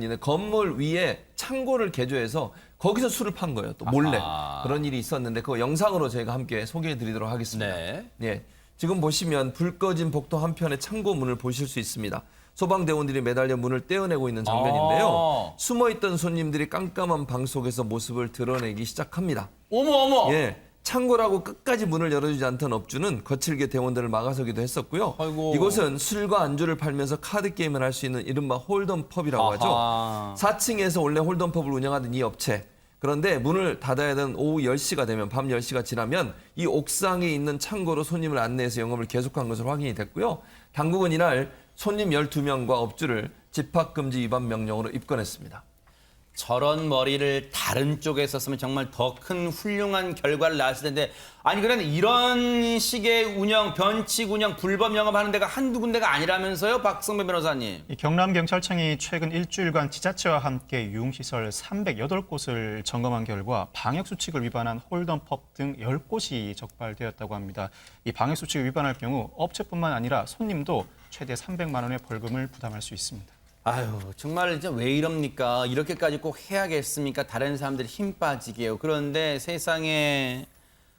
일에 건물 위에 창고를 개조해서 거기서 술을 판 거예요. 또 몰래. 그런 일이 있었는데 그거 영상으로 저희가 함께 소개해 드리도록 하겠습니다. 네. 예. 지금 보시면 불 꺼진 복도 한편의 창고 문을 보실 수 있습니다. 소방대원들이 매달려 문을 떼어내고 있는 장면인데요. 숨어있던 손님들이 깜깜한 방 속에서 모습을 드러내기 시작합니다. 어머. 예. 창고라고 끝까지 문을 열어주지 않던 업주는 거칠게 대원들을 막아서기도 했었고요. 아이고. 이곳은 술과 안주를 팔면서 카드 게임을 할 수 있는 이른바 홀덤펍이라고 하죠. 4층에서 원래 홀덤펍을 운영하던 이 업체. 그런데 문을 닫아야 되는 오후 10시가 되면 밤 10시가 지나면 이 옥상에 있는 창고로 손님을 안내해서 영업을 계속한 것으로 확인이 됐고요. 당국은 이날 손님 12명과 업주를 집합금지 위반 명령으로 입건했습니다. 저런 머리를 다른 쪽에 썼으면 정말 더 큰 훌륭한 결과를 낳았을 텐데 아니 그런데 이런 식의 운영, 변칙 운영, 불법 영업하는 데가 한두 군데가 아니라면서요, 박성배 변호사님. 이 경남경찰청이 최근 일주일간 지자체와 함께 유흥시설 308곳을 점검한 결과 방역수칙을 위반한 홀덤펍 등 10곳이 적발되었다고 합니다. 이 방역수칙을 위반할 경우 업체뿐만 아니라 손님도 최대 300만 원의 벌금을 부담할 수 있습니다. 아유, 정말 이제 왜 이럽니까? 이렇게까지 꼭 해야겠습니까? 다른 사람들이 힘 빠지게요. 그런데 세상에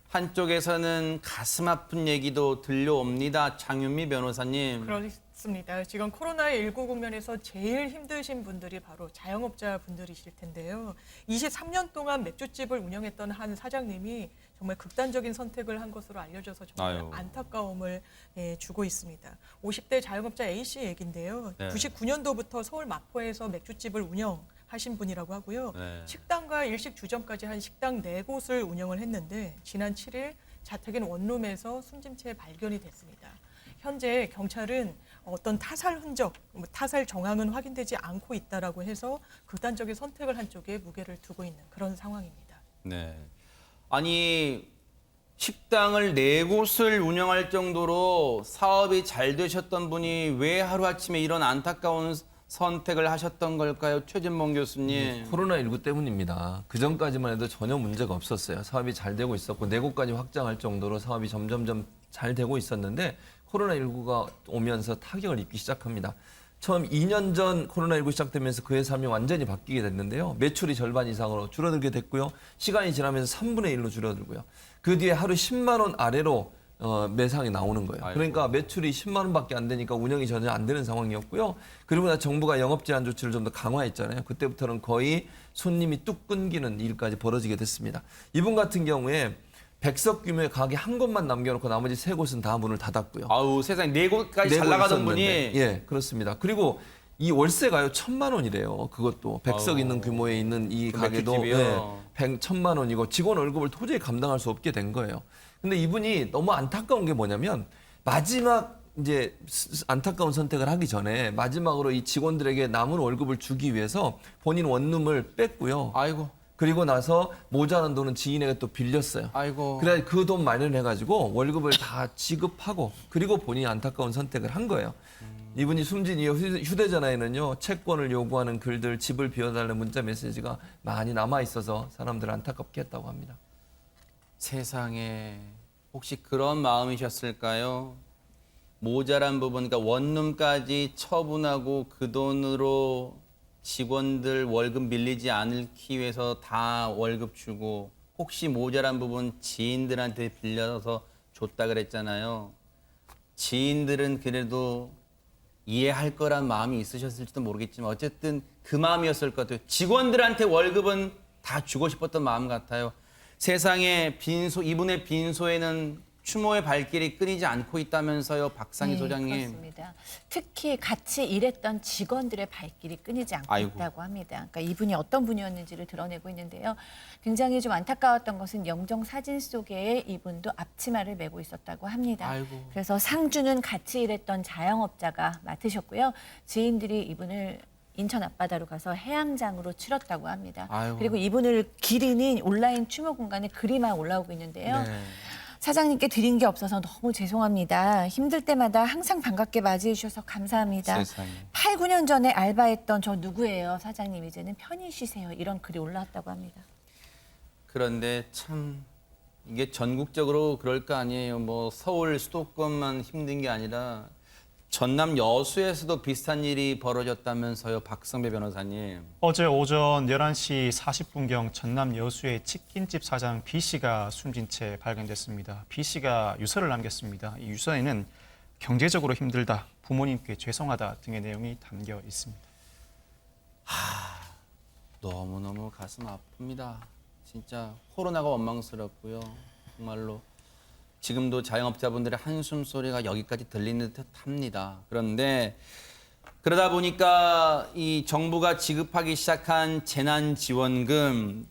한쪽에서는 가슴 아픈 얘기도 들려옵니다. 장윤미 변호사님. 그렇습니다. 지금 코로나19 국면에서 제일 힘드신 분들이 바로 자영업자 분들이실 텐데요. 23년 동안 맥주집을 운영했던 한 사장님이 정말 극단적인 선택을 한 것으로 알려져서 정말 아유. 안타까움을 주고 있습니다. 50대 자영업자 A씨 얘기인데요. 네. 99년도부터 서울 마포에서 맥주집을 운영하신 분이라고 하고요. 네. 식당과 일식 주점까지 한 식당 4곳을 운영을 했는데 지난 7일 자택인 원룸에서 숨진 채 발견이 됐습니다. 현재 경찰은 어떤 타살 흔적, 타살 정황은 확인되지 않고 있다라고 해서 극단적인 선택을 한 쪽에 무게를 두고 있는 그런 상황입니다. 네. 아니 식당을 4곳을 운영할 정도로 사업이 잘 되셨던 분이 왜 하루아침에 이런 안타까운 선택을 하셨던 걸까요? 최진봉 교수님. 코로나19 때문입니다. 그전까지만 해도 전혀 문제가 없었어요. 사업이 잘 되고 있었고 4곳까지 확장할 정도로 사업이 점점점 잘 되고 있었는데 코로나19가 오면서 타격을 입기 시작합니다. 처음 2년 전 코로나19 시작되면서 그의 삶이 완전히 바뀌게 됐는데요. 매출이 절반 이상으로 줄어들게 됐고요. 시간이 지나면서 3분의 1로 줄어들고요. 그 뒤에 하루 10만 원 아래로 매상이 나오는 거예요. 아이고. 그러니까 매출이 10만 원밖에 안 되니까 운영이 전혀 안 되는 상황이었고요. 그리고 나 정부가 영업 제한 조치를 좀 더 강화했잖아요. 그때부터는 거의 손님이 뚝 끊기는 일까지 벌어지게 됐습니다. 이분 같은 경우에 100석 규모의 가게 한 곳만 남겨놓고 나머지 3곳은 다 문을 닫았고요. 아우 세상에 4곳까지 잘 곳 나가던 있었는데. 분이 예, 그렇습니다. 그리고 이 월세가요 1,000만 원이래요. 그것도 100석 아우. 있는 규모에 있는 이 그 가게도 맥주집이요? 1,000만 원이고 직원 월급을 도저히 감당할 수 없게 된 거예요. 근데 이분이 너무 안타까운 게 뭐냐면 마지막 이제 안타까운 선택을 하기 전에 마지막으로 이 직원들에게 남은 월급을 주기 위해서 본인 원룸을 뺐고요. 아이고. 그리고 나서 모자란 돈은 지인에게 또 빌렸어요. 아이고. 그래 그 돈 마련해가지고 월급을 다 지급하고 그리고 본인이 안타까운 선택을 한 거예요. 이분이 숨진 이후 휴대전화에는요 채권을 요구하는 글들, 집을 비워달라는 문자 메시지가 많이 남아 있어서 사람들을 안타깝게 했다고 합니다. 세상에 혹시 그런 마음이셨을까요? 모자란 부분, 그러니까 원룸까지 처분하고 그 돈으로 직원들 월급 밀리지 않기 위해서 다 월급 주고 혹시 모자란 부분 지인들한테 빌려서 줬다 그랬잖아요. 지인들은 그래도 이해할 거란 마음이 있으셨을지도 모르겠지만 어쨌든 그 마음이었을 것 같아요. 직원들한테 월급은 다 주고 싶었던 마음 같아요. 세상에 이분의 빈소에는 추모의 발길이 끊이지 않고 있다면서요, 박상희 네, 소장님. 그렇습니다. 특히 같이 일했던 직원들의 발길이 끊이지 않고 아이고. 있다고 합니다. 그러니까 이분이 어떤 분이었는지를 드러내고 있는데요. 굉장히 좀 안타까웠던 것은 영정 사진 속에 이분도 앞치마를 메고 있었다고 합니다. 아이고. 그래서 상주는 같이 일했던 자영업자가 맡으셨고요. 지인들이 이분을 인천 앞바다로 가서 해양장으로 치렀다고 합니다. 아이고. 그리고 이분을 기리는 온라인 추모 공간에 글이만 올라오고 있는데요. 네. 사장님께 드린 게 없어서 너무 죄송합니다. 힘들 때마다 항상 반갑게 맞이해 주셔서 감사합니다. 세상에. 8, 9년 전에 알바했던 저 누구예요, 사장님. 이제는 편히 쉬세요. 이런 글이 올라왔다고 합니다. 그런데 참 이게 전국적으로 그럴 거 아니에요. 뭐 서울 수도권만 힘든 게 아니라 전남 여수에서도 비슷한 일이 벌어졌다면서요, 박성배 변호사님. 어제 오전 11시 40분경 전남 여수의 치킨집 사장 B 씨가 숨진 채 발견됐습니다. B 씨가 유서를 남겼습니다. 이 유서에는 경제적으로 힘들다, 부모님께 죄송하다 등의 내용이 담겨 있습니다. 너무너무 가슴 아픕니다. 진짜 코로나가 원망스럽고요. 정말로 지금도 자영업자분들의 한숨 소리가 여기까지 들리는 듯합니다. 그런데 그러다 보니까 이 정부가 지급하기 시작한 재난지원금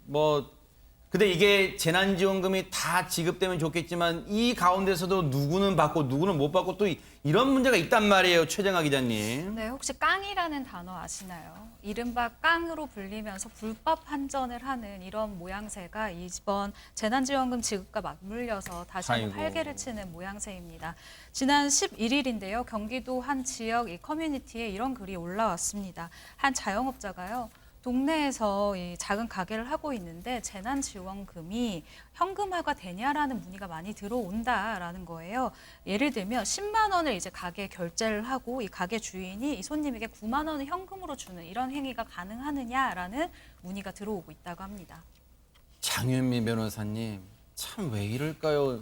근데 이게 재난지원금이 다 지급되면 좋겠지만 이 가운데서도 누구는 받고 누구는 못 받고 또 이런 문제가 있단 말이에요. 최정아 기자님. 네, 혹시 깡이라는 단어 아시나요? 이른바 깡으로 불리면서 불법 환전을 하는 이런 모양새가 이번 재난지원금 지급과 맞물려서 다시 한번 아이고. 활개를 치는 모양새입니다. 지난 11일인데요. 경기도 한 지역 이 커뮤니티에 이런 글이 올라왔습니다. 한 자영업자가요. 동네에서 이 작은 가게를 하고 있는데 재난지원금이 현금화가 되냐라는 문의가 많이 들어온다라는 거예요. 예를 들면 10만 원을 이제 가게에 결제를 하고 이 가게 주인이 이 손님에게 9만 원을 현금으로 주는 이런 행위가 가능하느냐라는 문의가 들어오고 있다고 합니다. 장윤미 변호사님, 참 왜 이럴까요?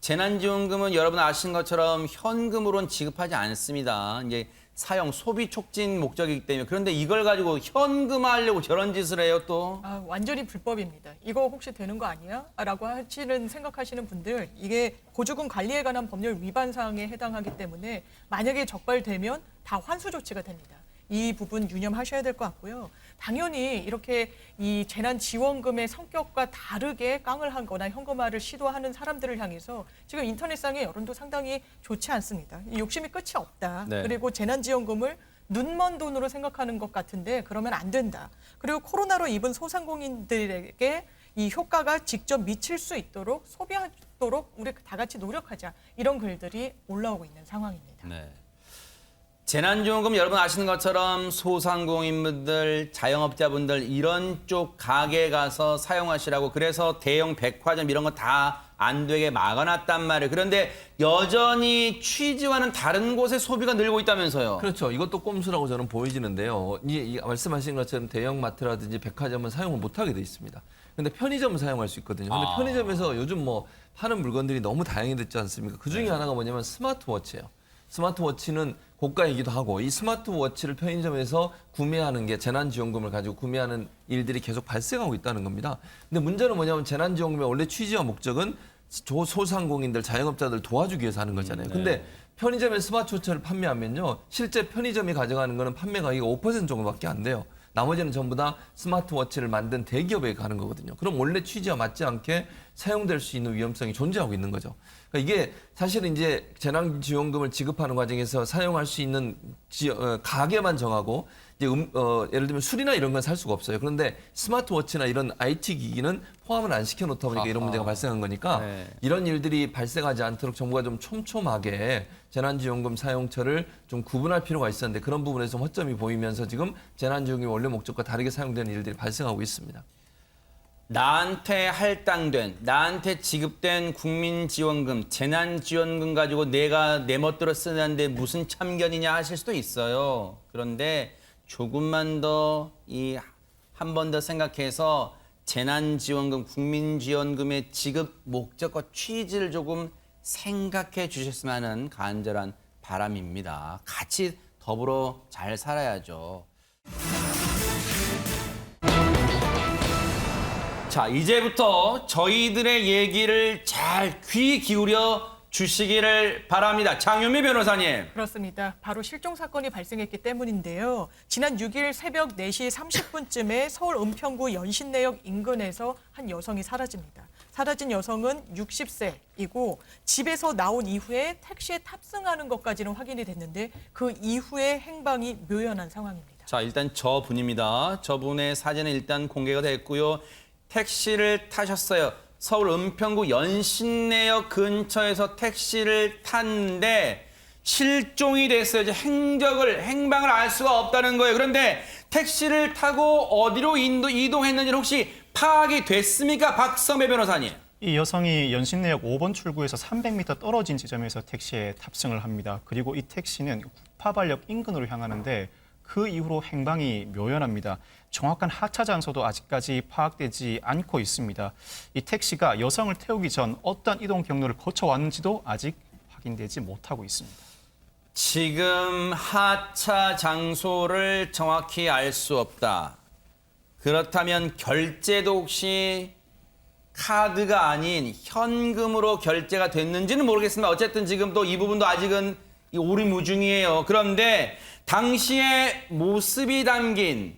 재난지원금은 여러분 아시는 것처럼 현금으로는 지급하지 않습니다. 이제 사용, 소비 촉진 목적이기 때문에. 그런데 이걸 가지고 현금화하려고 저런 짓을 해요, 또. 완전히 불법입니다. 이거 혹시 되는 거 아니야? 라고 생각하시는 분들, 이게 보조금 관리에 관한 법률 위반 사항에 해당하기 때문에 만약에 적발되면 다 환수 조치가 됩니다. 이 부분 유념하셔야 될 것 같고요. 당연히 이렇게 이 재난지원금의 성격과 다르게 깡을 하거나 현금화를 시도하는 사람들을 향해서 지금 인터넷상의 여론도 상당히 좋지 않습니다. 이 욕심이 끝이 없다. 네. 그리고 재난지원금을 눈먼 돈으로 생각하는 것 같은데 그러면 안 된다. 그리고 코로나로 입은 소상공인들에게 이 효과가 직접 미칠 수 있도록 소비하도록 우리 다 같이 노력하자. 이런 글들이 올라오고 있는 상황입니다. 네. 재난지원금 여러분 아시는 것처럼 소상공인분들, 자영업자분들 이런 쪽 가게에 가서 사용하시라고 그래서 대형 백화점 이런 거 다 안 되게 막아놨단 말이에요. 그런데 여전히 취지와는 다른 곳에 소비가 늘고 있다면서요. 그렇죠. 이것도 꼼수라고 저는 보여지는데요. 이 말씀하신 것처럼 대형마트라든지 백화점은 사용을 못하게 돼 있습니다. 근데 편의점은 사용할 수 있거든요. 근데 편의점에서 요즘 뭐 파는 물건들이 너무 다양히 됐지 않습니까? 그중에 하나가 뭐냐면 스마트워치예요. 스마트워치는 고가이기도 하고 이 스마트워치를 편의점에서 구매하는 게 재난지원금을 가지고 구매하는 일들이 계속 발생하고 있다는 겁니다. 근데 문제는 뭐냐면 재난지원금의 원래 취지와 목적은 소상공인들, 자영업자들 도와주기 위해서 하는 거잖아요. 근데 편의점에 스마트워치를 판매하면요. 실제 편의점이 가져가는 거는 판매 가격이 5% 정도밖에 안 돼요. 나머지는 전부 다 스마트워치를 만든 대기업에 가는 거거든요. 그럼 원래 취지와 맞지 않게 사용될 수 있는 위험성이 존재하고 있는 거죠. 그러니까 이게 사실은 이제 재난지원금을 지급하는 과정에서 사용할 수 있는 가게만 정하고 이제 예를 들면 술이나 이런 건 살 수가 없어요. 그런데 스마트워치나 이런 IT 기기는 포함을 안 시켜놓다 보니까 이런 문제가 발생한 거니까 이런 일들이 발생하지 않도록 정부가 좀 촘촘하게 재난지원금 사용처를 좀 구분할 필요가 있었는데 그런 부분에서 허점이 보이면서 지금 재난지원금이 원래 목적과 다르게 사용되는 일들이 발생하고 있습니다. 나한테 할당된, 나한테 지급된 국민지원금, 재난지원금 가지고 내가 내 멋대로 쓰는데 무슨 참견이냐 하실 수도 있어요. 그런데 조금만 더 한 번 더 생각해서 재난지원금, 국민지원금의 지급 목적과 취지를 조금 생각해 주셨으면 하는 간절한 바람입니다. 같이 더불어 잘 살아야죠. 자, 이제부터 저희들의 얘기를 잘 귀 기울여 주시기를 바랍니다. 장윤미 변호사님. 그렇습니다. 바로 실종 사건이 발생했기 때문인데요. 지난 6일 새벽 4시 30분쯤에 서울 은평구 연신내역 인근에서 한 여성이 사라집니다. 사라진 여성은 60세이고 집에서 나온 이후에 택시에 탑승하는 것까지는 확인이 됐는데 그 이후의 행방이 묘연한 상황입니다. 자, 일단 저분입니다. 저분의 사진은 일단 공개가 됐고요. 택시를 타셨어요. 서울 은평구 연신내역 근처에서 택시를 탔는데 실종이 됐어요. 이제 행방을 알 수가 없다는 거예요. 그런데 택시를 타고 어디로 이동했는지는 혹시 파악이 됐습니까? 박성배 변호사님. 이 여성이 연신내역 5번 출구에서 300m 떨어진 지점에서 택시에 탑승을 합니다. 그리고 이 택시는 국파발역 인근으로 향하는데 그 이후로 행방이 묘연합니다. 정확한 하차 장소도 아직까지 파악되지 않고 있습니다. 이 택시가 여성을 태우기 전 어떤 이동 경로를 거쳐왔는지도 아직 확인되지 못하고 있습니다. 지금 하차 장소를 정확히 알 수 없다. 그렇다면 결제도 혹시 카드가 아닌 현금으로 결제가 됐는지는 모르겠습니다. 어쨌든 지금 또 이 부분도 아직은 오리무중이에요. 그런데 당시의 모습이 담긴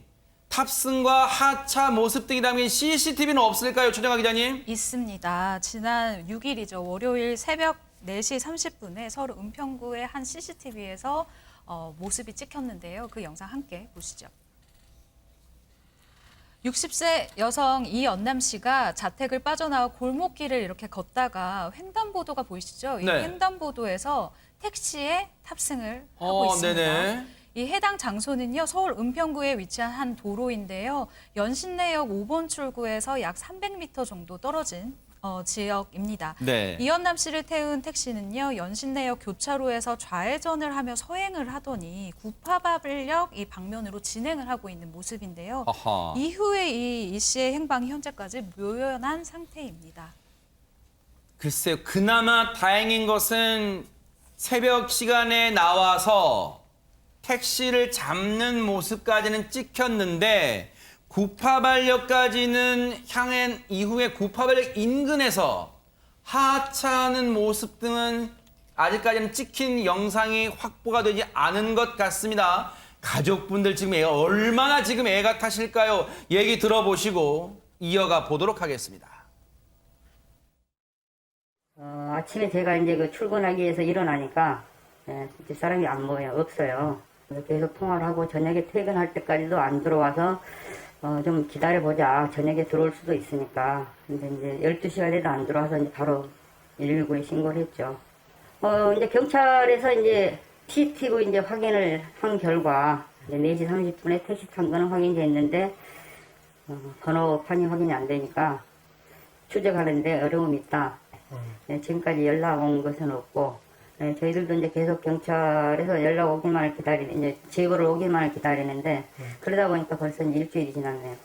탑승과 하차 모습 등이 담긴 CCTV는 없을까요, 최정아 기자님? 있습니다. 지난 6일이죠. 월요일 새벽 4시 30분에 서울 은평구의 한 CCTV에서 모습이 찍혔는데요. 그 영상 함께 보시죠. 60세 여성 이연남 씨가 자택을 빠져나와 골목길을 이렇게 걷다가 횡단보도가 보이시죠? 이 네. 횡단보도에서 택시에 탑승을 하고 있습니다. 네네. 이 해당 장소는요, 서울 은평구에 위치한 한 도로인데요. 연신내역 5번 출구에서 약 300m 정도 떨어진 지역입니다. 네. 이연남 씨를 태운 택시는요, 연신내역 교차로에서 좌회전을 하며 서행을 하더니 구파발역 이 방면으로 진행을 하고 있는 모습인데요. 아하. 이후에 이 씨의 행방이 현재까지 묘연한 상태입니다. 글쎄요, 그나마 다행인 것은 새벽 시간에 나와서 택시를 잡는 모습까지는 찍혔는데 구파발역까지는 향한 이후에 구파발역 인근에서 하차하는 모습 등은 아직까지는 찍힌 영상이 확보가 되지 않은 것 같습니다. 가족분들 지금 얼마나 지금 애가 타실까요? 얘기 들어보시고 이어가 보도록 하겠습니다. 아침에 제가 이제 그 출근하기 위해서 일어나니까 집사람이 안 보여요. 없어요. 계속 통화를 하고 저녁에 퇴근할 때까지도 안 들어와서 좀 기다려보자. 저녁에 들어올 수도 있으니까. 근데 이제 12시가 돼도 안 들어와서 이제 바로 119에 신고를 했죠. 이제 경찰에서 이제 CCTV 이제 확인을 한 결과 이제 4시 30분에 택시 탄 거는 확인됐는데 번호판이 확인이 안 되니까 추적하는데 어려움이 있다. 네, 지금까지 연락 온 것은 없고, 네, 저희들도 이제 계속 경찰에서 연락 오기만을 이제 제보를 오기만을 기다리는데, 그러다 보니까 벌써 일주일이 지났네요.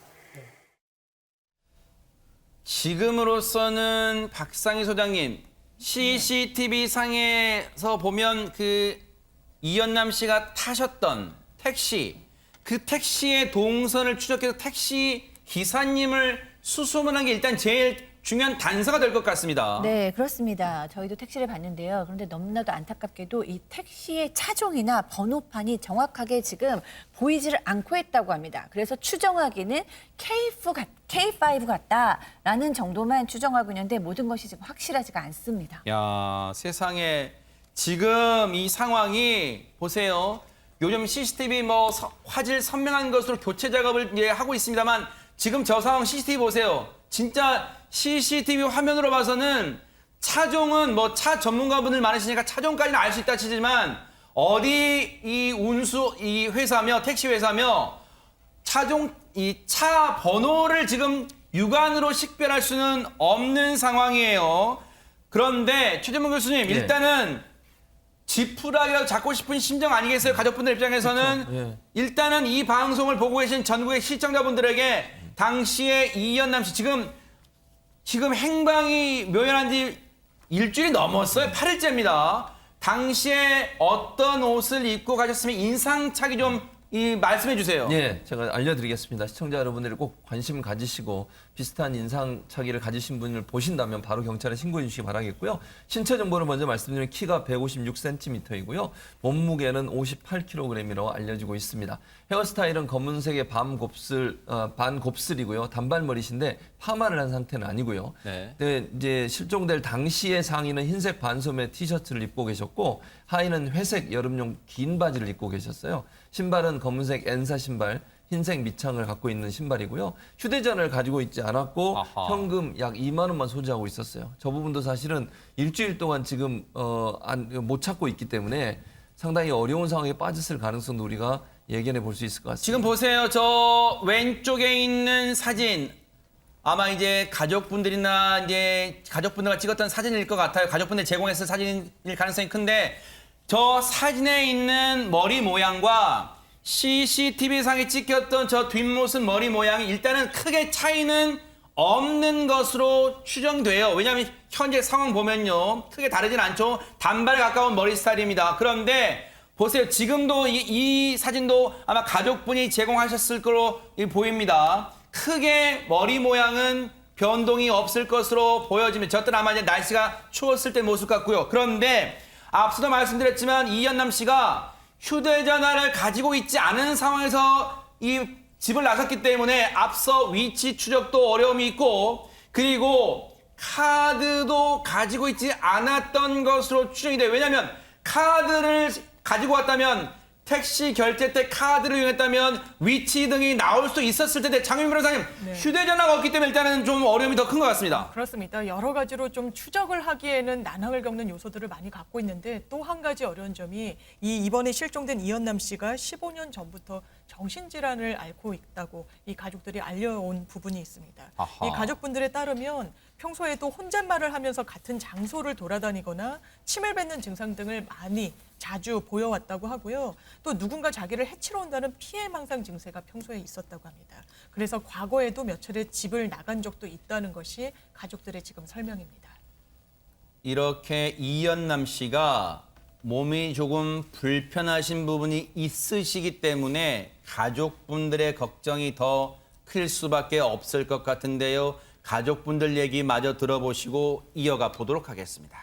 지금으로서는 박상희 소장님, CCTV 상에서 보면 그 이연남 씨가 타셨던 택시, 그 택시의 동선을 추적해서 택시 기사님을 수소문한 게 일단 제일 중요한 단서가 될 것 같습니다. 네, 그렇습니다. 저희도 택시를 봤는데요. 그런데 너무나도 안타깝게도 이 택시의 차종이나 번호판이 정확하게 지금 보이지를 않고 있다고 합니다. 그래서 추정하기는 K5 같다라는 정도만 추정하고 있는데 모든 것이 지금 확실하지가 않습니다. 야, 세상에 지금 이 상황이 보세요. 요즘 CCTV 화질 선명한 것으로 교체 작업을 하고 있습니다만 지금 저 상황 CCTV 보세요. 진짜 CCTV 화면으로 봐서는 차종은 차 전문가분들 많으시니까 차종까지는 알 수 있다 치지만 어디 이 회사며 택시 회사며 차 번호를 지금 육안으로 식별할 수는 없는 상황이에요. 그런데 최재문 교수님, 예. 일단은 지푸라기라도 잡고 싶은 심정 아니겠어요? 가족분들 입장에서는. 그렇죠. 예. 일단은 이 방송을 보고 계신 전국의 시청자분들에게 당시에 이연남 씨 지금 행방이 묘연한 지 일주일이 넘었어요. 8일째입니다. 당시에 어떤 옷을 입고 가셨으면 인상착의 좀 말씀해 주세요. 예, 제가 알려드리겠습니다. 시청자 여러분들이 꼭 관심 가지시고 비슷한 인상착의를 가지신 분을 보신다면 바로 경찰에 신고해 주시기 바라겠고요. 신체 정보를 먼저 말씀드리면 키가 156cm이고요. 몸무게는 58kg이라고 알려지고 있습니다. 헤어스타일은 검은색의 반곱슬이고요. 단발머리신데 파마를 한 상태는 아니고요. 네. 근데 이제 실종될 당시의 상의는 흰색 반소매 티셔츠를 입고 계셨고 하의는 회색 여름용 긴 바지를 입고 계셨어요. 신발은 검은색 엔사 신발, 흰색 밑창을 갖고 있는 신발이고요. 휴대전화를 가지고 있지 않았고 아하. 현금 약 2만 원만 소지하고 있었어요. 저 부분도 사실은 일주일 동안 지금 못 찾고 있기 때문에 상당히 어려운 상황에 빠졌을 가능성도 우리가 예견해 볼 수 있을 것 같습니다. 지금 보세요. 저 왼쪽에 있는 사진. 아마 이제 가족분들이나 이제 가족분들과 찍었던 사진일 것 같아요. 가족분들 제공했을 사진일 가능성이 큰데 저 사진에 있는 머리 모양과 CCTV상에 찍혔던 저 뒷모습 머리 모양이 일단은 크게 차이는 없는 것으로 추정돼요. 왜냐하면 현재 상황 보면요. 크게 다르진 않죠. 단발에 가까운 머리 스타일입니다. 그런데 보세요. 지금도 이 사진도 아마 가족분이 제공하셨을 거로 보입니다. 크게 머리 모양은 변동이 없을 것으로 보여지면 저때는 아마 이제 날씨가 추웠을 때 모습 같고요. 그런데 앞서도 말씀드렸지만 이연남 씨가 휴대전화를 가지고 있지 않은 상황에서 이 집을 나섰기 때문에 앞서 위치 추적도 어려움이 있고 그리고 카드도 가지고 있지 않았던 것으로 추정이 돼요. 왜냐하면 카드를 가지고 왔다면 택시 결제 때 카드를 이용했다면 위치 등이 나올 수 있었을 텐데 장윤 변호사님 네. 휴대전화가 없기 때문에 일단은 좀 어려움이 더 큰 것 같습니다. 그렇습니다. 여러 가지로 좀 추적을 하기에는 난항을 겪는 요소들을 많이 갖고 있는데 또 한 가지 어려운 점이 이번에 실종된 이현남 씨가 15년 전부터 정신질환을 앓고 있다고 이 가족들이 알려온 부분이 있습니다. 아하. 이 가족분들에 따르면 평소에도 혼잣말을 하면서 같은 장소를 돌아다니거나 침을 뱉는 증상 등을 많이 자주 보여왔다고 하고요. 또 누군가 자기를 해치러 온다는 피해망상 증세가 평소에 있었다고 합니다. 그래서 과거에도 몇 차례 집을 나간 적도 있다는 것이 가족들의 지금 설명입니다. 이렇게 이현남 씨가 몸이 조금 불편하신 부분이 있으시기 때문에 가족분들의 걱정이 더 클 수밖에 없을 것 같은데요. 가족분들 얘기 마저 들어보시고 이어가 보도록 하겠습니다.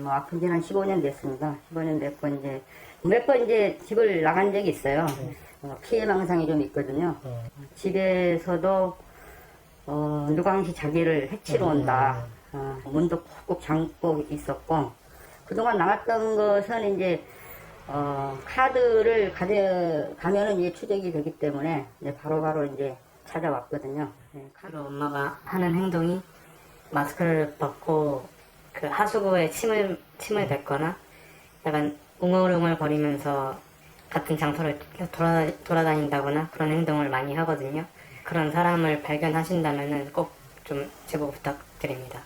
아픈 지는 한 15년 됐습니다. 15년 됐고 이제 몇 번 이제 집을 나간 적이 있어요. 피해망상이 좀 있거든요. 집에서도 누강시 자기를 해치러 온다. 문도 꾹꾹 잠고 있었고 그동안 나갔던 것은 이제 카드를 가져가면은 이제 추적이 되기 때문에 이제 바로바로 이제 찾아왔거든요. 카드 엄마가 하는 행동이 마스크를 벗고 그 하수구에 침을 뱉거나 약간 웅얼웅얼 거리면서 같은 장소를 돌아다닌다거나 그런 행동을 많이 하거든요. 그런 사람을 발견하신다면은 꼭 좀 제보 부탁드립니다.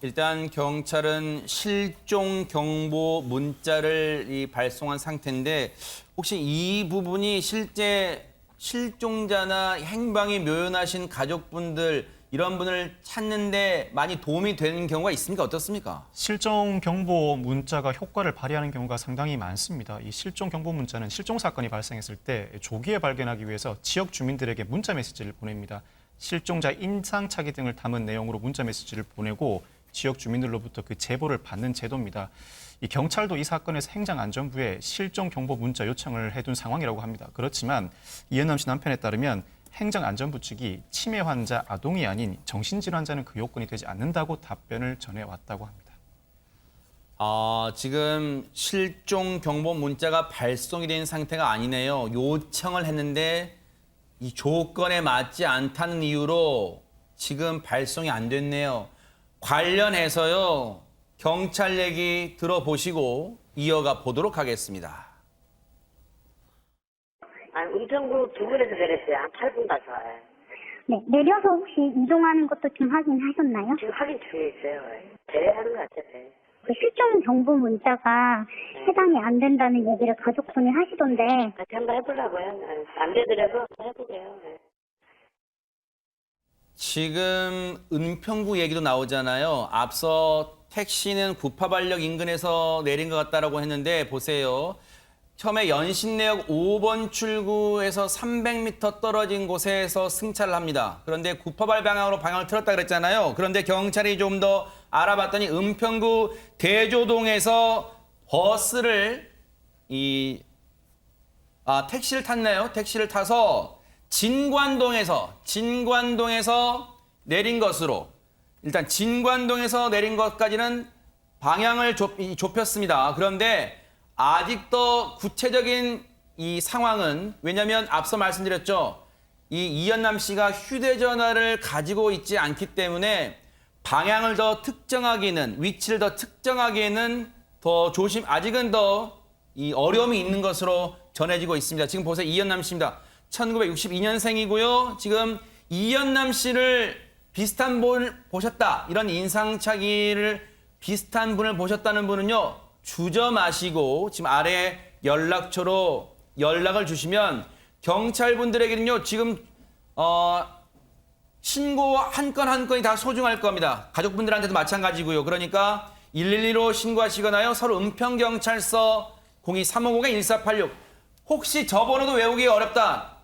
일단 경찰은 실종 경보 문자를 발송한 상태인데 혹시 이 부분이 실제 실종자나 행방이 묘연하신 가족분들 이런 분을 찾는데 많이 도움이 되는 경우가 있습니까? 어떻습니까? 실종 경보 문자가 효과를 발휘하는 경우가 상당히 많습니다. 이 실종 경보 문자는 실종 사건이 발생했을 때 조기에 발견하기 위해서 지역 주민들에게 문자 메시지를 보냅니다. 실종자 인상착의 등을 담은 내용으로 문자 메시지를 보내고 지역 주민들로부터 그 제보를 받는 제도입니다. 이 경찰도 이 사건에서 행정안전부에 실종 경보 문자 요청을 해둔 상황이라고 합니다. 그렇지만 이현남 씨 남편에 따르면 행정안전부 측이 치매 환자 아동이 아닌 정신질환자는 그 요건이 되지 않는다고 답변을 전해왔다고 합니다. 지금 실종 경보 문자가 발송이 된 상태가 아니네요. 요청을 했는데 이 조건에 맞지 않다는 이유로 지금 발송이 안 됐네요. 관련해서요. 경찰 얘기 들어보시고 이어가 보도록 하겠습니다. 은평구 두 분에서 내렸어요. 한 8분 가서. 네, 내려서 혹시 이동하는 것도 좀 확인하셨나요? 지금 확인 중에 있어요. 대하는 것 같아요. 그 실종 경보 문자가 해당이 안 된다는 얘기를 가족분이 하시던데. 같이 한번 해보려고요. 안 되더라도 해보게요. 지금 은평구 얘기도 나오잖아요. 앞서 택시는 구파발역 인근에서 내린 것 같다라고 했는데 보세요. 처음에 연신내역 5번 출구에서 300m 떨어진 곳에서 승차를 합니다. 그런데 구파발 방향으로 방향을 틀었다 그랬잖아요. 그런데 경찰이 좀 더 알아봤더니 은평구 대조동에서 버스를 택시를 탔나요? 택시를 타서 진관동에서 내린 것으로 일단 진관동에서 내린 것까지는 방향을 좁혔습니다. 그런데 아직도 구체적인 이 상황은 왜냐하면 앞서 말씀드렸죠. 이 이현남 씨가 휴대전화를 가지고 있지 않기 때문에 방향을 더 특정하기는 위치를 더 특정하기에는 더 아직은 더 이 어려움이 있는 것으로 전해지고 있습니다. 지금 보세요. 이현남 씨입니다. 1962년생이고요. 지금 이현남 씨를 비슷한 분을 보셨다. 이런 인상착의를 비슷한 분을 보셨다는 분은요. 주저 마시고 지금 아래 연락처로 연락을 주시면 경찰분들에게는요. 지금 신고 한 건 한 건이 다 소중할 겁니다. 가족분들한테도 마찬가지고요. 그러니까 112로 신고하시거나요. 서울 은평경찰서 02-350-1486 혹시 저 번호도 외우기 어렵다.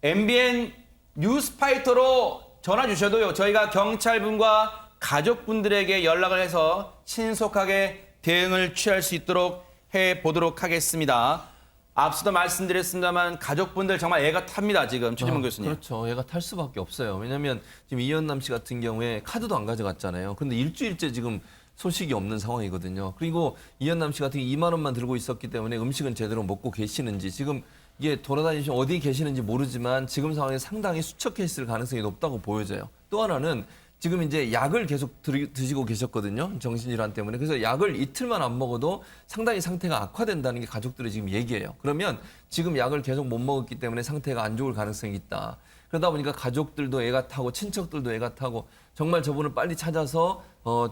MBN 뉴스파이터로 전화 주셔도요. 저희가 경찰분과 가족분들에게 연락을 해서 신속하게 대응을 취할 수 있도록 해보도록 하겠습니다. 앞서도 말씀드렸습니다만 가족분들 정말 애가 탑니다. 지금 최진문 교수님. 그렇죠. 애가 탈 수밖에 없어요. 왜냐하면 지금 이현남 씨 같은 경우에 카드도 안 가져갔잖아요. 근데 일주일째 지금 소식이 없는 상황이거든요. 그리고 이현남 씨 같은 경우 2만 원만 들고 있었기 때문에 음식은 제대로 먹고 계시는지 지금 이게 돌아다니시면 어디 계시는지 모르지만 지금 상황에 상당히 수척해 있을 가능성이 높다고 보여져요. 또 하나는 지금 이제 약을 계속 드시고 계셨거든요. 정신질환 때문에. 그래서 약을 이틀만 안 먹어도 상당히 상태가 악화된다는 게 가족들의 지금 얘기예요. 그러면 지금 약을 계속 못 먹었기 때문에 상태가 안 좋을 가능성이 있다. 그러다 보니까 가족들도 애가 타고 친척들도 애가 타고 정말 저분을 빨리 찾아서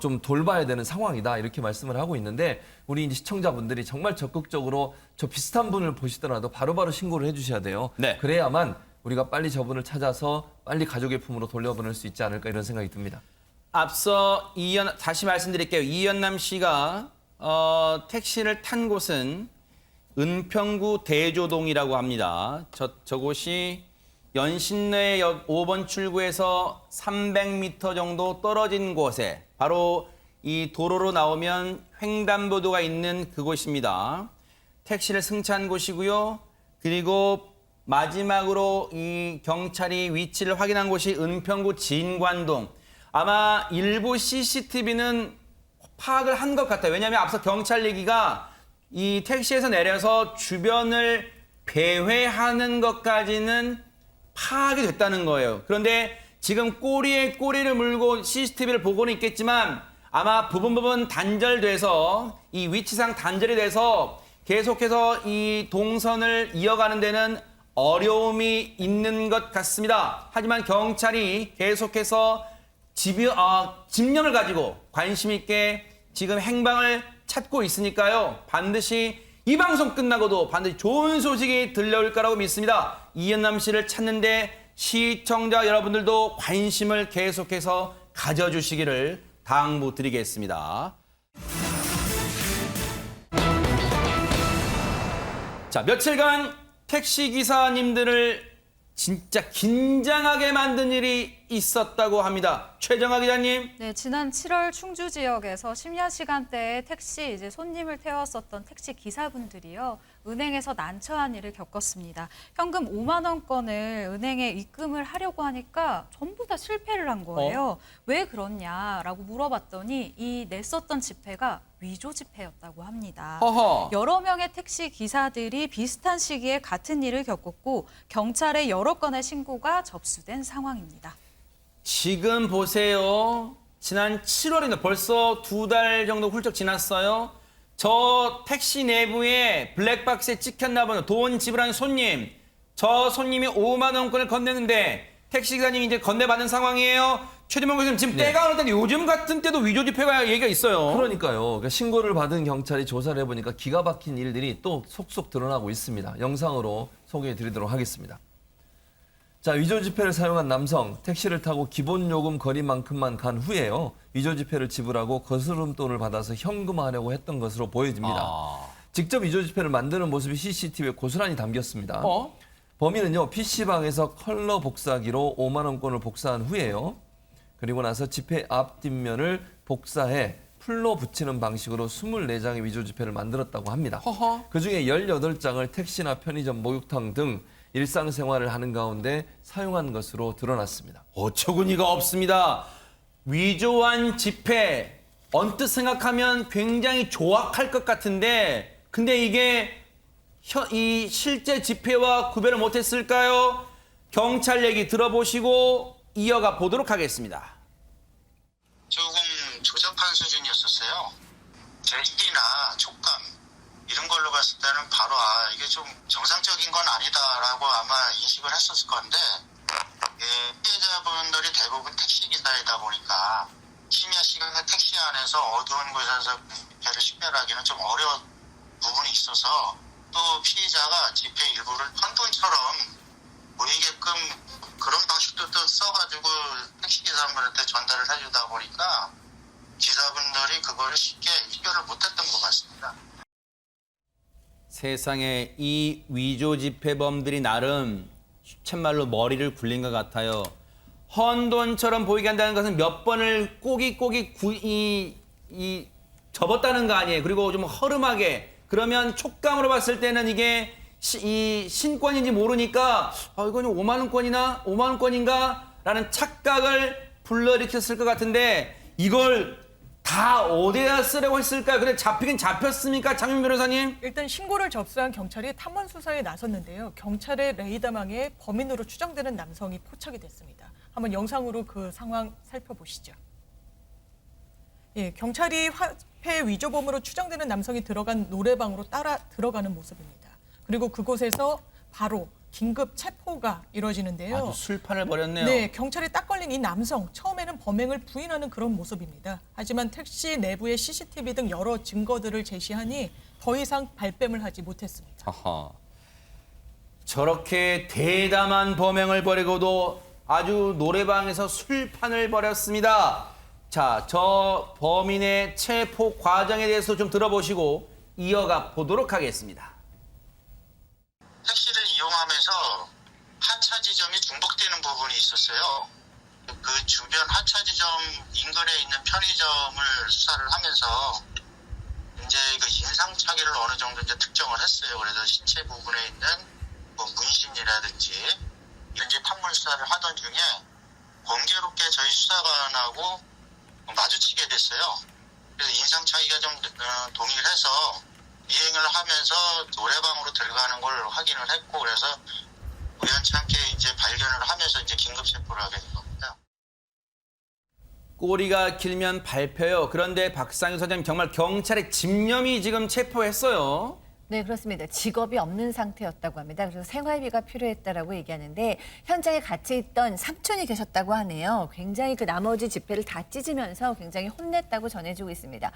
좀 돌봐야 되는 상황이다. 이렇게 말씀을 하고 있는데 우리 이제 시청자분들이 정말 적극적으로 저 비슷한 분을 보시더라도 바로바로 신고를 해 주셔야 돼요. 네. 그래야만 우리가 빨리 저분을 찾아서 빨리 가족의 품으로 돌려보낼 수 있지 않을까 이런 생각이 듭니다. 앞서 다시 말씀드릴게요. 이현남 씨가 택시를 탄 곳은 은평구 대조동이라고 합니다. 저곳이 연신내역 5번 출구에서 300m 정도 떨어진 곳에 바로 이 도로로 나오면 횡단보도가 있는 그곳입니다. 택시를 승차한 곳이고요. 그리고 마지막으로 이 경찰이 위치를 확인한 곳이 은평구 진관동. 아마 일부 CCTV는 파악을 한 것 같아요. 왜냐하면 앞서 경찰 얘기가 이 택시에서 내려서 주변을 배회하는 것까지는 파악이 됐다는 거예요. 그런데 지금 꼬리에 꼬리를 물고 CCTV를 보고는 있겠지만 아마 부분 단절돼서 이 위치상 단절이 돼서 계속해서 이 동선을 이어가는 데는 어려움이 있는 것 같습니다. 하지만 경찰이 계속해서 집념을 가지고 관심 있게 지금 행방을 찾고 있으니까요. 반드시 이 방송 끝나고도 반드시 좋은 소식이 들려올 거라고 믿습니다. 이현남 씨를 찾는데 시청자 여러분들도 관심을 계속해서 가져주시기를 당부드리겠습니다. 자, 며칠간 택시기사님들을 진짜 긴장하게 만든 일이 있었다고 합니다. 최정아 기자님. 네, 지난 7월 충주 지역에서 심야 시간대에 택시 손님을 태웠었던 택시 기사분들이요. 은행에서 난처한 일을 겪었습니다. 현금 5만 원권을 은행에 입금을 하려고 하니까 전부 다 실패를 한 거예요. 왜 그렇냐라고 물어봤더니 이 냈었던 지폐가 위조 지폐였다고 합니다. 허허. 여러 명의 택시 기사들이 비슷한 시기에 같은 일을 겪었고 경찰에 여러 건의 신고가 접수된 상황입니다. 지금 보세요. 지난 7월인데 벌써 2달 정도 훌쩍 지났어요. 저 택시 내부에 블랙박스에 찍혔나 보는 돈 지불한 손님. 저 손님이 5만 원권을 건네는데 택시기사님이 이제 건네받는 상황이에요. 최진문 교수님 지금 때가 어느 때인데 요즘 같은 때도 위조 지폐가 얘기가 있어요. 그러니까요. 그러니까 신고를 받은 경찰이 조사를 해보니까 기가 막힌 일들이 또 속속 드러나고 있습니다. 영상으로 소개해드리도록 하겠습니다. 자, 위조 지폐를 사용한 남성, 택시를 타고 기본 요금 거리만큼만 간 후에요. 위조 지폐를 지불하고 거스름돈을 받아서 현금화하려고 했던 것으로 보여집니다. 직접 위조 지폐를 만드는 모습이 CCTV에 고스란히 담겼습니다. 범인은요, PC방에서 컬러 복사기로 5만 원권을 복사한 후에요. 그리고 나서 지폐 앞 뒷면을 복사해 풀로 붙이는 방식으로 24장의 위조 지폐를 만들었다고 합니다. 그중에 18장을 택시나 편의점, 목욕탕 등 일상생활을 하는 가운데 사용한 것으로 드러났습니다. 어처구니가 없습니다. 위조한 지폐, 언뜻 생각하면 굉장히 조악할 것 같은데 근데 이게 이 실제 지폐와 구별을 못했을까요? 경찰 얘기 들어보시고 이어가 보도록 하겠습니다. 조금 조잡한 수준이었었어요. 질기나 촉감 이런 걸로 봤을 때는 바로 이게 좀 정상적인 건 아니다라고 아마 인식을 했었을 건데 피해자분들이 대부분 택시기사이다 보니까 심야 시간에 택시 안에서 어두운 곳에서 지폐를 식별하기는 좀 어려운 부분이 있어서 또 피해자가 지폐 일부를 헌돈처럼 보이게끔 그런 방식도 또 써가지고 택시기사분들한테 전달을 해주다 보니까 기사분들이 그거를 쉽게 식별을 못했던 것 같습니다. 세상에 이 위조 지폐범들이 나름 참말로 머리를 굴린 것 같아요. 헌돈처럼 보이게 한다는 것은 몇 번을 꼬깃꼬깃 접었다는 거 아니에요. 그리고 좀 허름하게. 그러면 촉감으로 봤을 때는 이게 이 신권인지 모르니까 이건 5만 원권이나 5만 원권인가라는 착각을 불러일으켰을 것 같은데 이걸 다 어디다 쓰려고 했을까요? 근데 잡히긴 잡혔습니까? 장윤 변호사님? 일단 신고를 접수한 경찰이 탐문 수사에 나섰는데요. 경찰의 레이더망에 범인으로 추정되는 남성이 포착이 됐습니다. 한번 영상으로 그 상황 살펴보시죠. 예, 경찰이 화폐 위조범으로 추정되는 남성이 들어간 노래방으로 따라 들어가는 모습입니다. 그리고 그곳에서 바로 긴급 체포가 이루어지는데요. 아주 술판을 벌였네요. 네, 경찰에 딱 걸린 이 남성, 처음에는 범행을 부인하는 그런 모습입니다. 하지만 택시 내부의 CCTV 등 여러 증거들을 제시하니 더 이상 발뺌을 하지 못했습니다. 아하. 저렇게 대담한 범행을 벌이고도 아주 노래방에서 술판을 벌였습니다. 자, 저 범인의 체포 과정에 대해서 좀 들어보시고 이어가 보도록 하겠습니다. 택시를 이용하면서 하차 지점이 중복되는 부분이 있었어요. 그 주변 하차 지점 인근에 있는 편의점을 수사를 하면서 이제 그 인상착의를 어느 정도 이제 특정을 했어요. 그래서 신체 부분에 있는 뭐 문신이라든지 이제 탐문 수사를 하던 중에 공교롭게 저희 수사관하고 마주치게 됐어요. 그래서 인상착의가 좀 동일해서 이행을 하면서 노래방으로 들어가는 걸 확인을 했고 그래서 우연찮게 이제 발견을 하면서 이제 긴급 체포를 하게 된 겁니다. 꼬리가 길면 밟혀요. 그런데 박상윤 선장님 정말 경찰의 집념이 지금 체포했어요. 네, 그렇습니다. 직업이 없는 상태였다고 합니다. 그래서 생활비가 필요했다라고 얘기하는데 현장에 같이 있던 삼촌이 계셨다고 하네요. 굉장히 그 나머지 지폐를 다 찢으면서 굉장히 혼냈다고 전해지고 있습니다.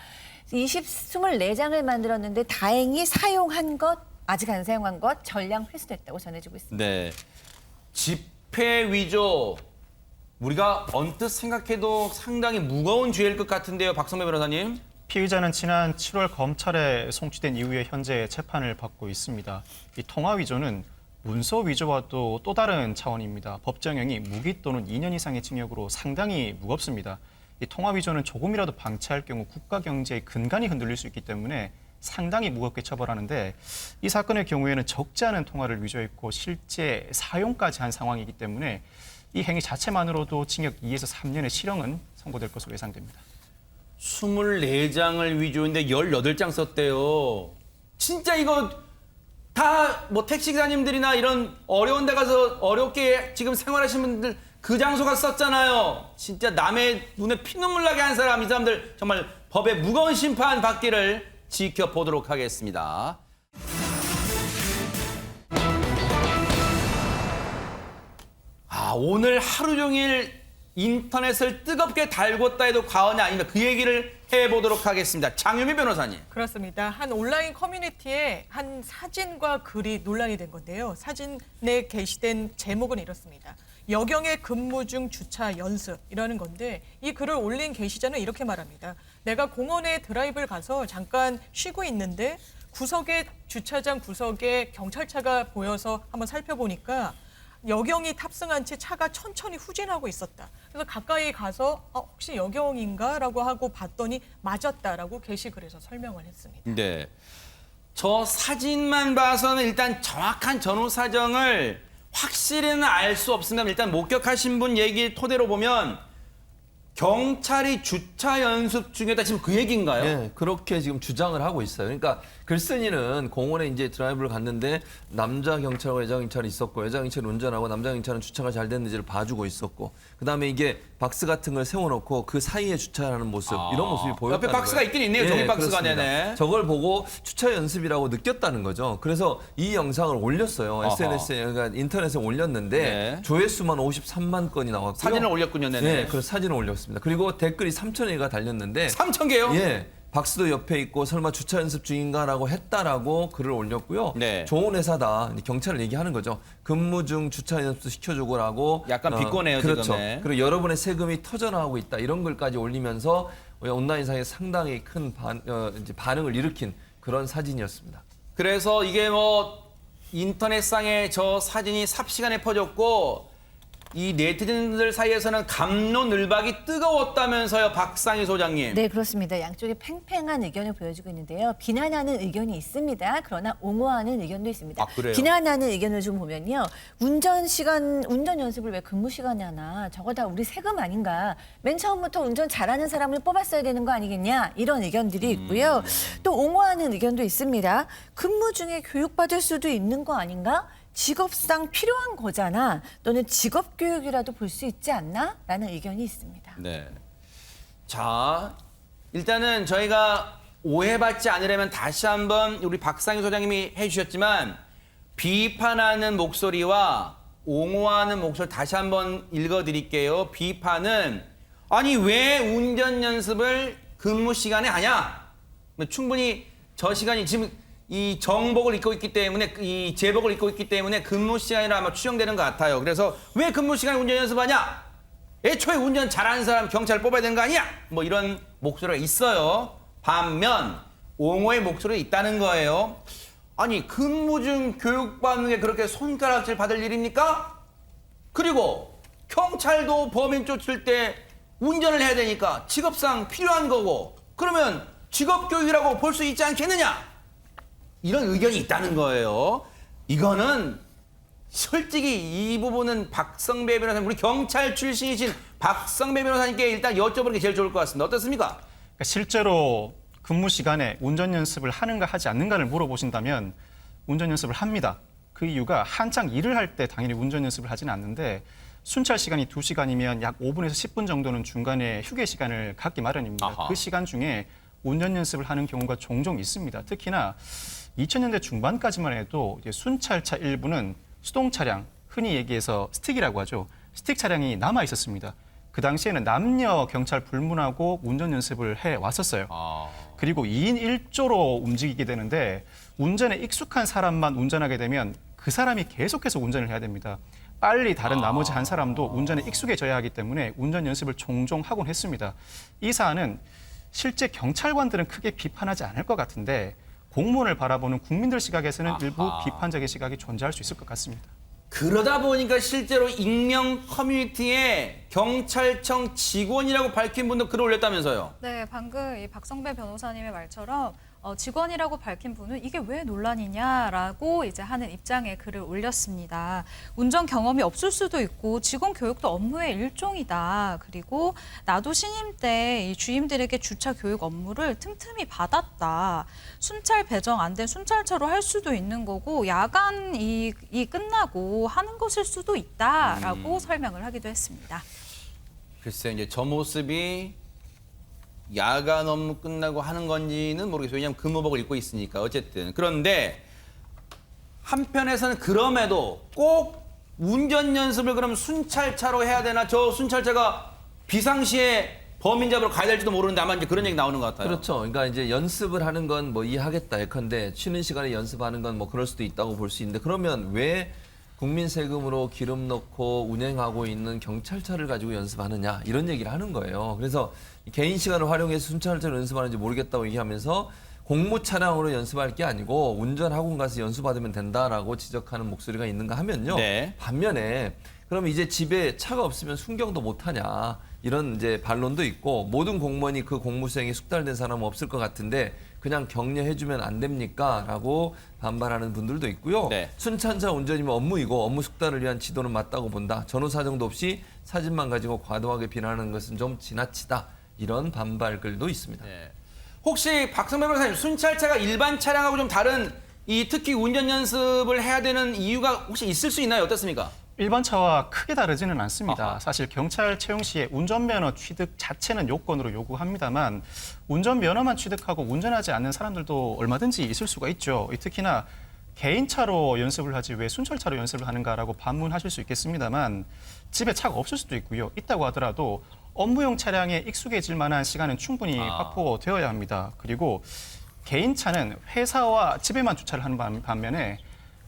24장을 만들었는데 다행히 사용한 것, 아직 안 사용한 것 전량 회수됐다고 전해지고 있습니다. 네, 지폐 위조. 우리가 언뜻 생각해도 상당히 무거운 죄일 것 같은데요, 박성배 변호사님. 피의자는 지난 7월 검찰에 송치된 이후에 현재 재판을 받고 있습니다. 이 통화 위조는 문서 위조와도 또 다른 차원입니다. 법정형이 무기 또는 2년 이상의 징역으로 상당히 무겁습니다. 이 통화 위조는 조금이라도 방치할 경우 국가 경제의 근간이 흔들릴 수 있기 때문에 상당히 무겁게 처벌하는데 이 사건의 경우에는 적지 않은 통화를 위조했고 실제 사용까지 한 상황이기 때문에 이 행위 자체만으로도 징역 2에서 3년의 실형은 선고될 것으로 예상됩니다. 24장을 위조인데 18장 썼대요. 진짜 이거 다 뭐 택시기사님들이나 이런 어려운 데 가서 어렵게 지금 생활하시는 분들 그 장소가 썼잖아요. 진짜 남의 눈에 피눈물 나게 한 사람, 이 사람들 정말 법의 무거운 심판 받기를 지켜보도록 하겠습니다. 오늘 하루 종일 인터넷을 뜨겁게 달궜다 해도 과언이 아닙니다. 그 얘기를 해보도록 하겠습니다. 장유미 변호사님. 그렇습니다. 한 온라인 커뮤니티에 한 사진과 글이 논란이 된 건데요. 사진에 게시된 제목은 이렇습니다. 여경의 근무 중 주차 연습이라는 건데 이 글을 올린 게시자는 이렇게 말합니다. 내가 공원에 드라이브를 가서 잠깐 쉬고 있는데 주차장 구석에 경찰차가 보여서 한번 살펴보니까 여경이 탑승한 채 차가 천천히 후진하고 있었다. 그래서 가까이 가서 혹시 여경인가? 라고 하고 봤더니 맞았다라고 게시글에서 설명을 했습니다. 네, 저 사진만 봐서는 일단 정확한 전후 사정을 확실히는 알 수 없습니다. 일단 목격하신 분 얘기 토대로 보면 경찰이 주차 연습 중이었다. 지금 그 얘기인가요? 네, 그렇게 지금 주장을 하고 있어요. 그러니까 글쓴이는 공원에 이제 드라이브를 갔는데 남자 경찰과 여자 경찰이 있었고 여자 경찰이 운전하고 남자 경찰은 주차가 잘 됐는지를 봐주고 있었고 그다음에 이게 박스 같은 걸 세워놓고 그 사이에 주차하는 모습 이런 모습이 보였다는 옆에 박스가 거예요. 있긴 있네요. 종이 박스가. 네네. 저걸 보고 주차 연습이라고 느꼈다는 거죠. 그래서 이 영상을 올렸어요. SNS에 그러니까 인터넷에 올렸는데 네. 조회수만 53만 건이 나왔고요. 사진을 올렸군요. 네네. 네, 그 사진을 올렸습니다. 그리고 댓글이 3,000개가 달렸는데 3,000개요? 예. 박스도 옆에 있고 설마 주차 연습 중인가라고 했다라고 글을 올렸고요. 네. 좋은 회사다. 온라인을 얘기하는 거죠. 근무 중 주차 연습 시켜주고라고. 약간 비꼬네요. 그렇죠. 지금. 네. 그리고 여러분의 세금이 터져나가고 있다. 이런 글까지 올리면서 온라인상에 상당히 큰 이제 반응을 일으킨 그런 사진이었습니다. 그래서 이게 뭐 인터넷상에 저 사진이 삽시간에 퍼졌고 이 네티즌들 사이에서는 갑론을박이 뜨거웠다면서요, 박상희 소장님. 네, 그렇습니다. 양쪽에 팽팽한 의견을 보여주고 있는데요. 비난하는 의견이 있습니다. 그러나 옹호하는 의견도 있습니다. 아, 그래요? 비난하는 의견을 좀 보면요. 운전 연습을 왜 근무 시간에 하나? 저거 다 우리 세금 아닌가? 맨 처음부터 운전 잘하는 사람을 뽑았어야 되는 거 아니겠냐? 이런 의견들이 있고요. 또 옹호하는 의견도 있습니다. 근무 중에 교육받을 수도 있는 거 아닌가? 직업상 필요한 거잖아. 너는 직업 교육이라도 볼 수 있지 않나? 라는 의견이 있습니다. 네. 자, 일단은 저희가 오해받지 않으려면 다시 한번 우리 박상희 소장님이 해주셨지만 비판하는 목소리와 옹호하는 목소리 다시 한번 읽어드릴게요. 비판은 아니 왜 운전 연습을 근무 시간에 하냐? 충분히 저 시간이 지금 이 정복을 입고 있기 때문에 이 제복을 입고 있기 때문에 근무 시간이라 아마 추정되는 것 같아요. 그래서 왜 근무 시간에 운전 연습하냐? 애초에 운전 잘하는 사람 경찰 뽑아야 되는 거 아니야? 뭐 이런 목소리가 있어요. 반면 옹호의 목소리가 있다는 거예요. 아니 근무 중 교육받는 게 그렇게 손가락질 받을 일입니까? 그리고 경찰도 범인 쫓을 때 운전을 해야 되니까 직업상 필요한 거고 그러면 직업교육이라고 볼 수 있지 않겠느냐? 이런 의견이 있다는 거예요. 이거는 솔직히 이 부분은 박성배 변호사님, 우리 경찰 출신이신 박성배 변호사님께 일단 여쭤보는 게 제일 좋을 것 같습니다. 어떻습니까? 그러니까 실제로 근무 시간에 운전 연습을 하는가 하지 않는가를 물어보신다면 운전 연습을 합니다. 그 이유가 한창 일을 할 때 당연히 운전 연습을 하지는 않는데 순찰 시간이 2시간이면 약 5분에서 10분 정도는 중간에 휴게 시간을 갖기 마련입니다. 아하. 그 시간 중에 운전 연습을 하는 경우가 종종 있습니다. 특히나 2000년대 중반까지만 해도 이제 순찰차 일부는 수동 차량, 흔히 얘기해서 스틱이라고 하죠. 스틱 차량이 남아 있었습니다. 그 당시에는 남녀 경찰 불문하고 운전 연습을 해 왔었어요. 그리고 2인 1조로 움직이게 되는데 운전에 익숙한 사람만 운전하게 되면 그 사람이 계속해서 운전을 해야 됩니다. 빨리 다른 나머지 한 사람도 운전에 익숙해져야 하기 때문에 운전 연습을 종종 하곤 했습니다. 이 사안은 실제 경찰관들은 크게 비판하지 않을 것 같은데 공무원을 바라보는 국민들 시각에서는 일부 비판적인 시각이 존재할 수 있을 것 같습니다. 그러다 보니까 실제로 익명 커뮤니티에 경찰청 직원이라고 밝힌 분도 글을 올렸다면서요? 네, 방금 이 박성배 변호사님의 말처럼 직원이라고 밝힌 분은 이게 왜 논란이냐라고 이제 하는 입장에 글을 올렸습니다. 운전 경험이 없을 수도 있고 직원 교육도 업무의 일종이다. 그리고 나도 신임 때 이 주임들에게 주차 교육 업무를 틈틈이 받았다. 순찰 배정 안 된 순찰차로 할 수도 있는 거고 야간이 끝나고 하는 것일 수도 있다라고 설명을 하기도 했습니다. 글쎄 이제 저 모습이 야간 업무 끝나고 하는 건지는 모르겠어요. 왜냐하면 근무복을 입고 있으니까 어쨌든. 그런데 한편에서는 그럼에도 꼭 운전 연습을 그럼 순찰차로 해야 되나? 저 순찰차가 비상시에 범인 잡으러 가야 될지도 모르는데 아마 이제 그런 얘기 나오는 것 같아요. 그렇죠. 그러니까 이제 연습을 하는 건 뭐 이해하겠다. 예컨대 쉬는 시간에 연습하는 건 뭐 그럴 수도 있다고 볼 수 있는데 그러면 왜 국민 세금으로 기름 넣고 운행하고 있는 경찰차를 가지고 연습하느냐 이런 얘기를 하는 거예요. 그래서 개인 시간을 활용해서 순찰차로 연습하는지 모르겠다고 얘기하면서 공무 차량으로 연습할 게 아니고 운전학원 가서 연수받으면 된다라고 지적하는 목소리가 있는가 하면요. 네. 반면에 그러면 이제 집에 차가 없으면 순경도 못하냐 이런 이제 반론도 있고 모든 공무원이 그 공무 수행에 숙달된 사람은 없을 것 같은데 그냥 격려해주면 안 됩니까? 라고 반발하는 분들도 있고요. 네. 순찰차 운전이면 업무이고 업무 숙달을 위한 지도는 맞다고 본다. 전후 사정도 없이 사진만 가지고 과도하게 비난하는 것은 좀 지나치다. 이런 반발글도 있습니다. 네. 혹시 박성배 변호사님 순찰차가 일반 차량하고 좀 다른 이 특히 운전 연습을 해야 되는 이유가 혹시 있을 수 있나요? 어떻습니까? 일반 차와 크게 다르지는 않습니다. 사실 경찰 채용 시에 운전면허 취득 자체는 요건으로 요구합니다만 운전면허만 취득하고 운전하지 않는 사람들도 얼마든지 있을 수가 있죠. 특히나 개인차로 연습을 하지 왜 순찰차로 연습을 하는가라고 반문하실 수 있겠습니다만 집에 차가 없을 수도 있고요. 있다고 하더라도 업무용 차량에 익숙해질 만한 시간은 충분히 확보되어야 합니다. 그리고 개인차는 회사와 집에만 주차를 하는 반면에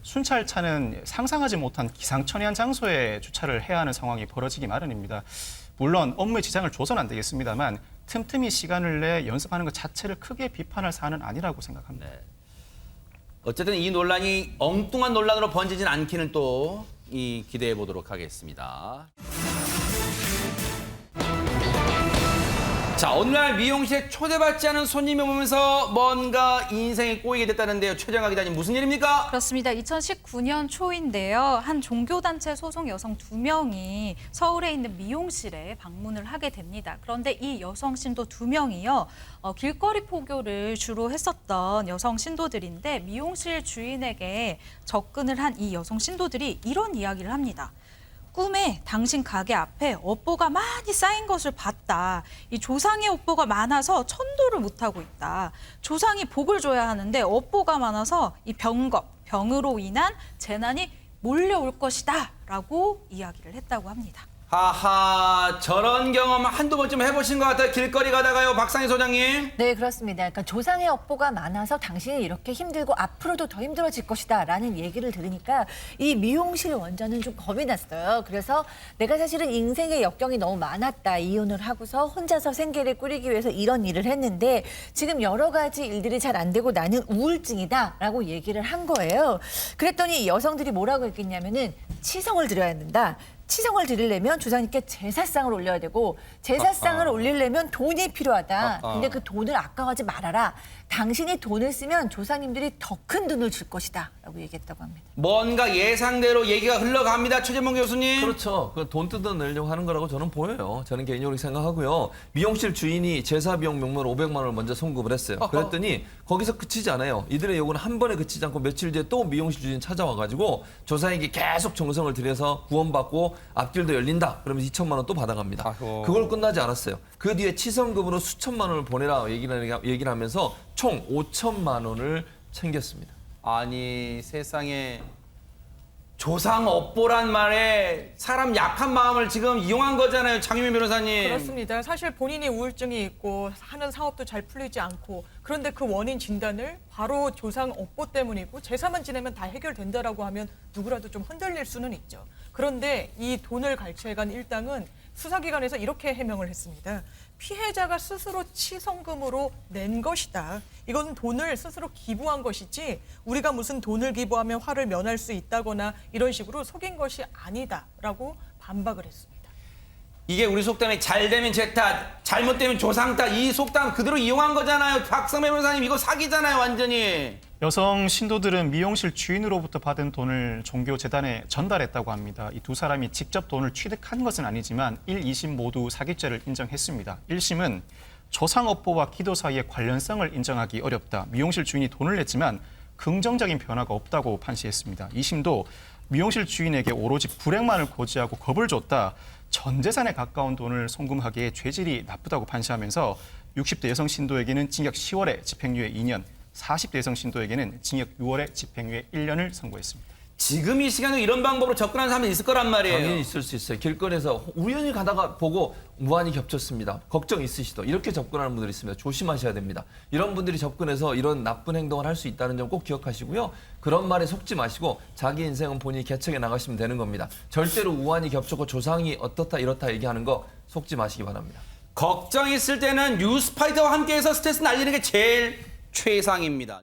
순찰차는 상상하지 못한 기상천외한 장소에 주차를 해야 하는 상황이 벌어지기 마련입니다. 물론 업무에 지장을 줘서는 안 되겠습니다만 틈틈이 시간을 내 연습하는 것 자체를 크게 비판할 사안은 아니라고 생각합니다. 네. 어쨌든 이 논란이 엉뚱한 논란으로 번지진 않기는 또 기대해 보도록 하겠습니다. 자, 오늘날 미용실에 초대받지 않은 손님이 오면서 뭔가 인생이 꼬이게 됐다는데요. 최정아 기자님, 무슨 일입니까? 그렇습니다. 2019년 초인데요. 한 종교단체 소속 여성 2명이 서울에 있는 미용실에 방문을 하게 됩니다. 그런데 이 여성 신도 2명이요. 길거리 포교를 주로 했었던 여성 신도들인데 미용실 주인에게 접근을 한 이 여성 신도들이 이런 이야기를 합니다. 꿈에 당신 가게 앞에 업보가 많이 쌓인 것을 봤다. 이 조상의 업보가 많아서 천도를 못하고 있다. 조상이 복을 줘야 하는데 업보가 많아서 이 병으로 인한 재난이 몰려올 것이다. 라고 이야기를 했다고 합니다. 하하, 저런 경험 한두 번쯤 해보신 것 같아요. 길거리 가다가요, 박상희 소장님. 네, 그렇습니다. 그러니까 조상의 업보가 많아서 당신이 이렇게 힘들고 앞으로도 더 힘들어질 것이다 라는 얘기를 들으니까 이 미용실 원장은 좀 겁이 났어요. 그래서 내가 사실은 인생의 역경이 너무 많았다. 이혼을 하고서 혼자서 생계를 꾸리기 위해서 이런 일을 했는데 지금 여러 가지 일들이 잘 안 되고 나는 우울증이다 라고 얘기를 한 거예요. 그랬더니 여성들이 뭐라고 했겠냐면은 치성을 드려야 된다. 치성을 드리려면 조상님께 제사상을 올려야 되고 제사상을 올리려면 돈이 필요하다. 근데 그 돈을 아까워하지 말아라. 당신이 돈을 쓰면 조상님들이 더 큰 돈을 줄 것이다. 라고 얘기했다고 합니다. 뭔가 예상대로 얘기가 흘러갑니다. 최재봉 교수님. 그렇죠. 돈 뜯어내려고 하는 거라고 저는 보여요. 저는 개인적으로 생각하고요. 미용실 주인이 제사 비용 명목으로 500만 원을 먼저 송금을 했어요. 그랬더니 거기서 그치지 않아요. 이들의 요구는 한 번에 그치지 않고 며칠 뒤에 또 미용실 주인 찾아와가지고 조상에게 계속 정성을 들여서 구원받고 앞길도 열린다. 그러면서 2천만 원 또 받아갑니다. 아이고. 그걸 끝나지 않았어요. 그 뒤에 치성금으로 수천만 원을 보내라 얘기를 하면서 총 5천만 원을 챙겼습니다. 아니, 세상에 조상 업보란 말에 사람 약한 마음을 지금 이용한 거잖아요. 장유민 변호사님. 그렇습니다. 사실 본인이 우울증이 있고 하는 사업도 잘 풀리지 않고 그런데 그 원인 진단을 바로 조상 업보 때문이고 제사만 지내면 다 해결된다라고 하면 누구라도 좀 흔들릴 수는 있죠. 그런데 이 돈을 갈취해간 일당은 수사기관에서 이렇게 해명을 했습니다. 피해자가 스스로 치성금으로 낸 것이다. 이건 돈을 스스로 기부한 것이지 우리가 무슨 돈을 기부하면 화를 면할 수 있다거나 이런 식으로 속인 것이 아니다라고 반박을 했습니다. 이게 우리 속담에 잘 되면 제 탓, 잘못되면 조상 탓, 이 속담 그대로 이용한 거잖아요. 박성매 변호사님, 이거 사기잖아요, 완전히. 여성 신도들은 미용실 주인으로부터 받은 돈을 종교재단에 전달했다고 합니다. 이 두 사람이 직접 돈을 취득한 것은 아니지만 1, 2심 모두 사기죄를 인정했습니다. 1심은 조상업보와 기도 사이의 관련성을 인정하기 어렵다. 미용실 주인이 돈을 냈지만 긍정적인 변화가 없다고 판시했습니다. 2심도 미용실 주인에게 오로지 불행만을 고지하고 겁을 줬다. 전 재산에 가까운 돈을 송금하기에 죄질이 나쁘다고 판시하면서 60대 여성 신도에게는 징역 10월에 집행유예 2년, 40대 여성 신도에게는 징역 6월에 집행유예 1년을 선고했습니다. 지금 이 시간에 이런 방법으로 접근하는 사람이 있을 거란 말이에요. 당연히 있을 수 있어요. 길거리에서 우연히 가다가 보고 무한히 겹쳤습니다. 걱정 있으시다. 이렇게 접근하는 분들이 있습니다. 조심하셔야 됩니다. 이런 분들이 접근해서 이런 나쁜 행동을 할 수 있다는 점 꼭 기억하시고요. 그런 말에 속지 마시고 자기 인생은 본인이 개척해 나가시면 되는 겁니다. 절대로 우한히 겹쳤고 조상이 어떻다 이렇다 얘기하는 거 속지 마시기 바랍니다. 걱정 있을 때는 뉴스파이터와 함께해서 스트레스 날리는 게 제일 최상입니다.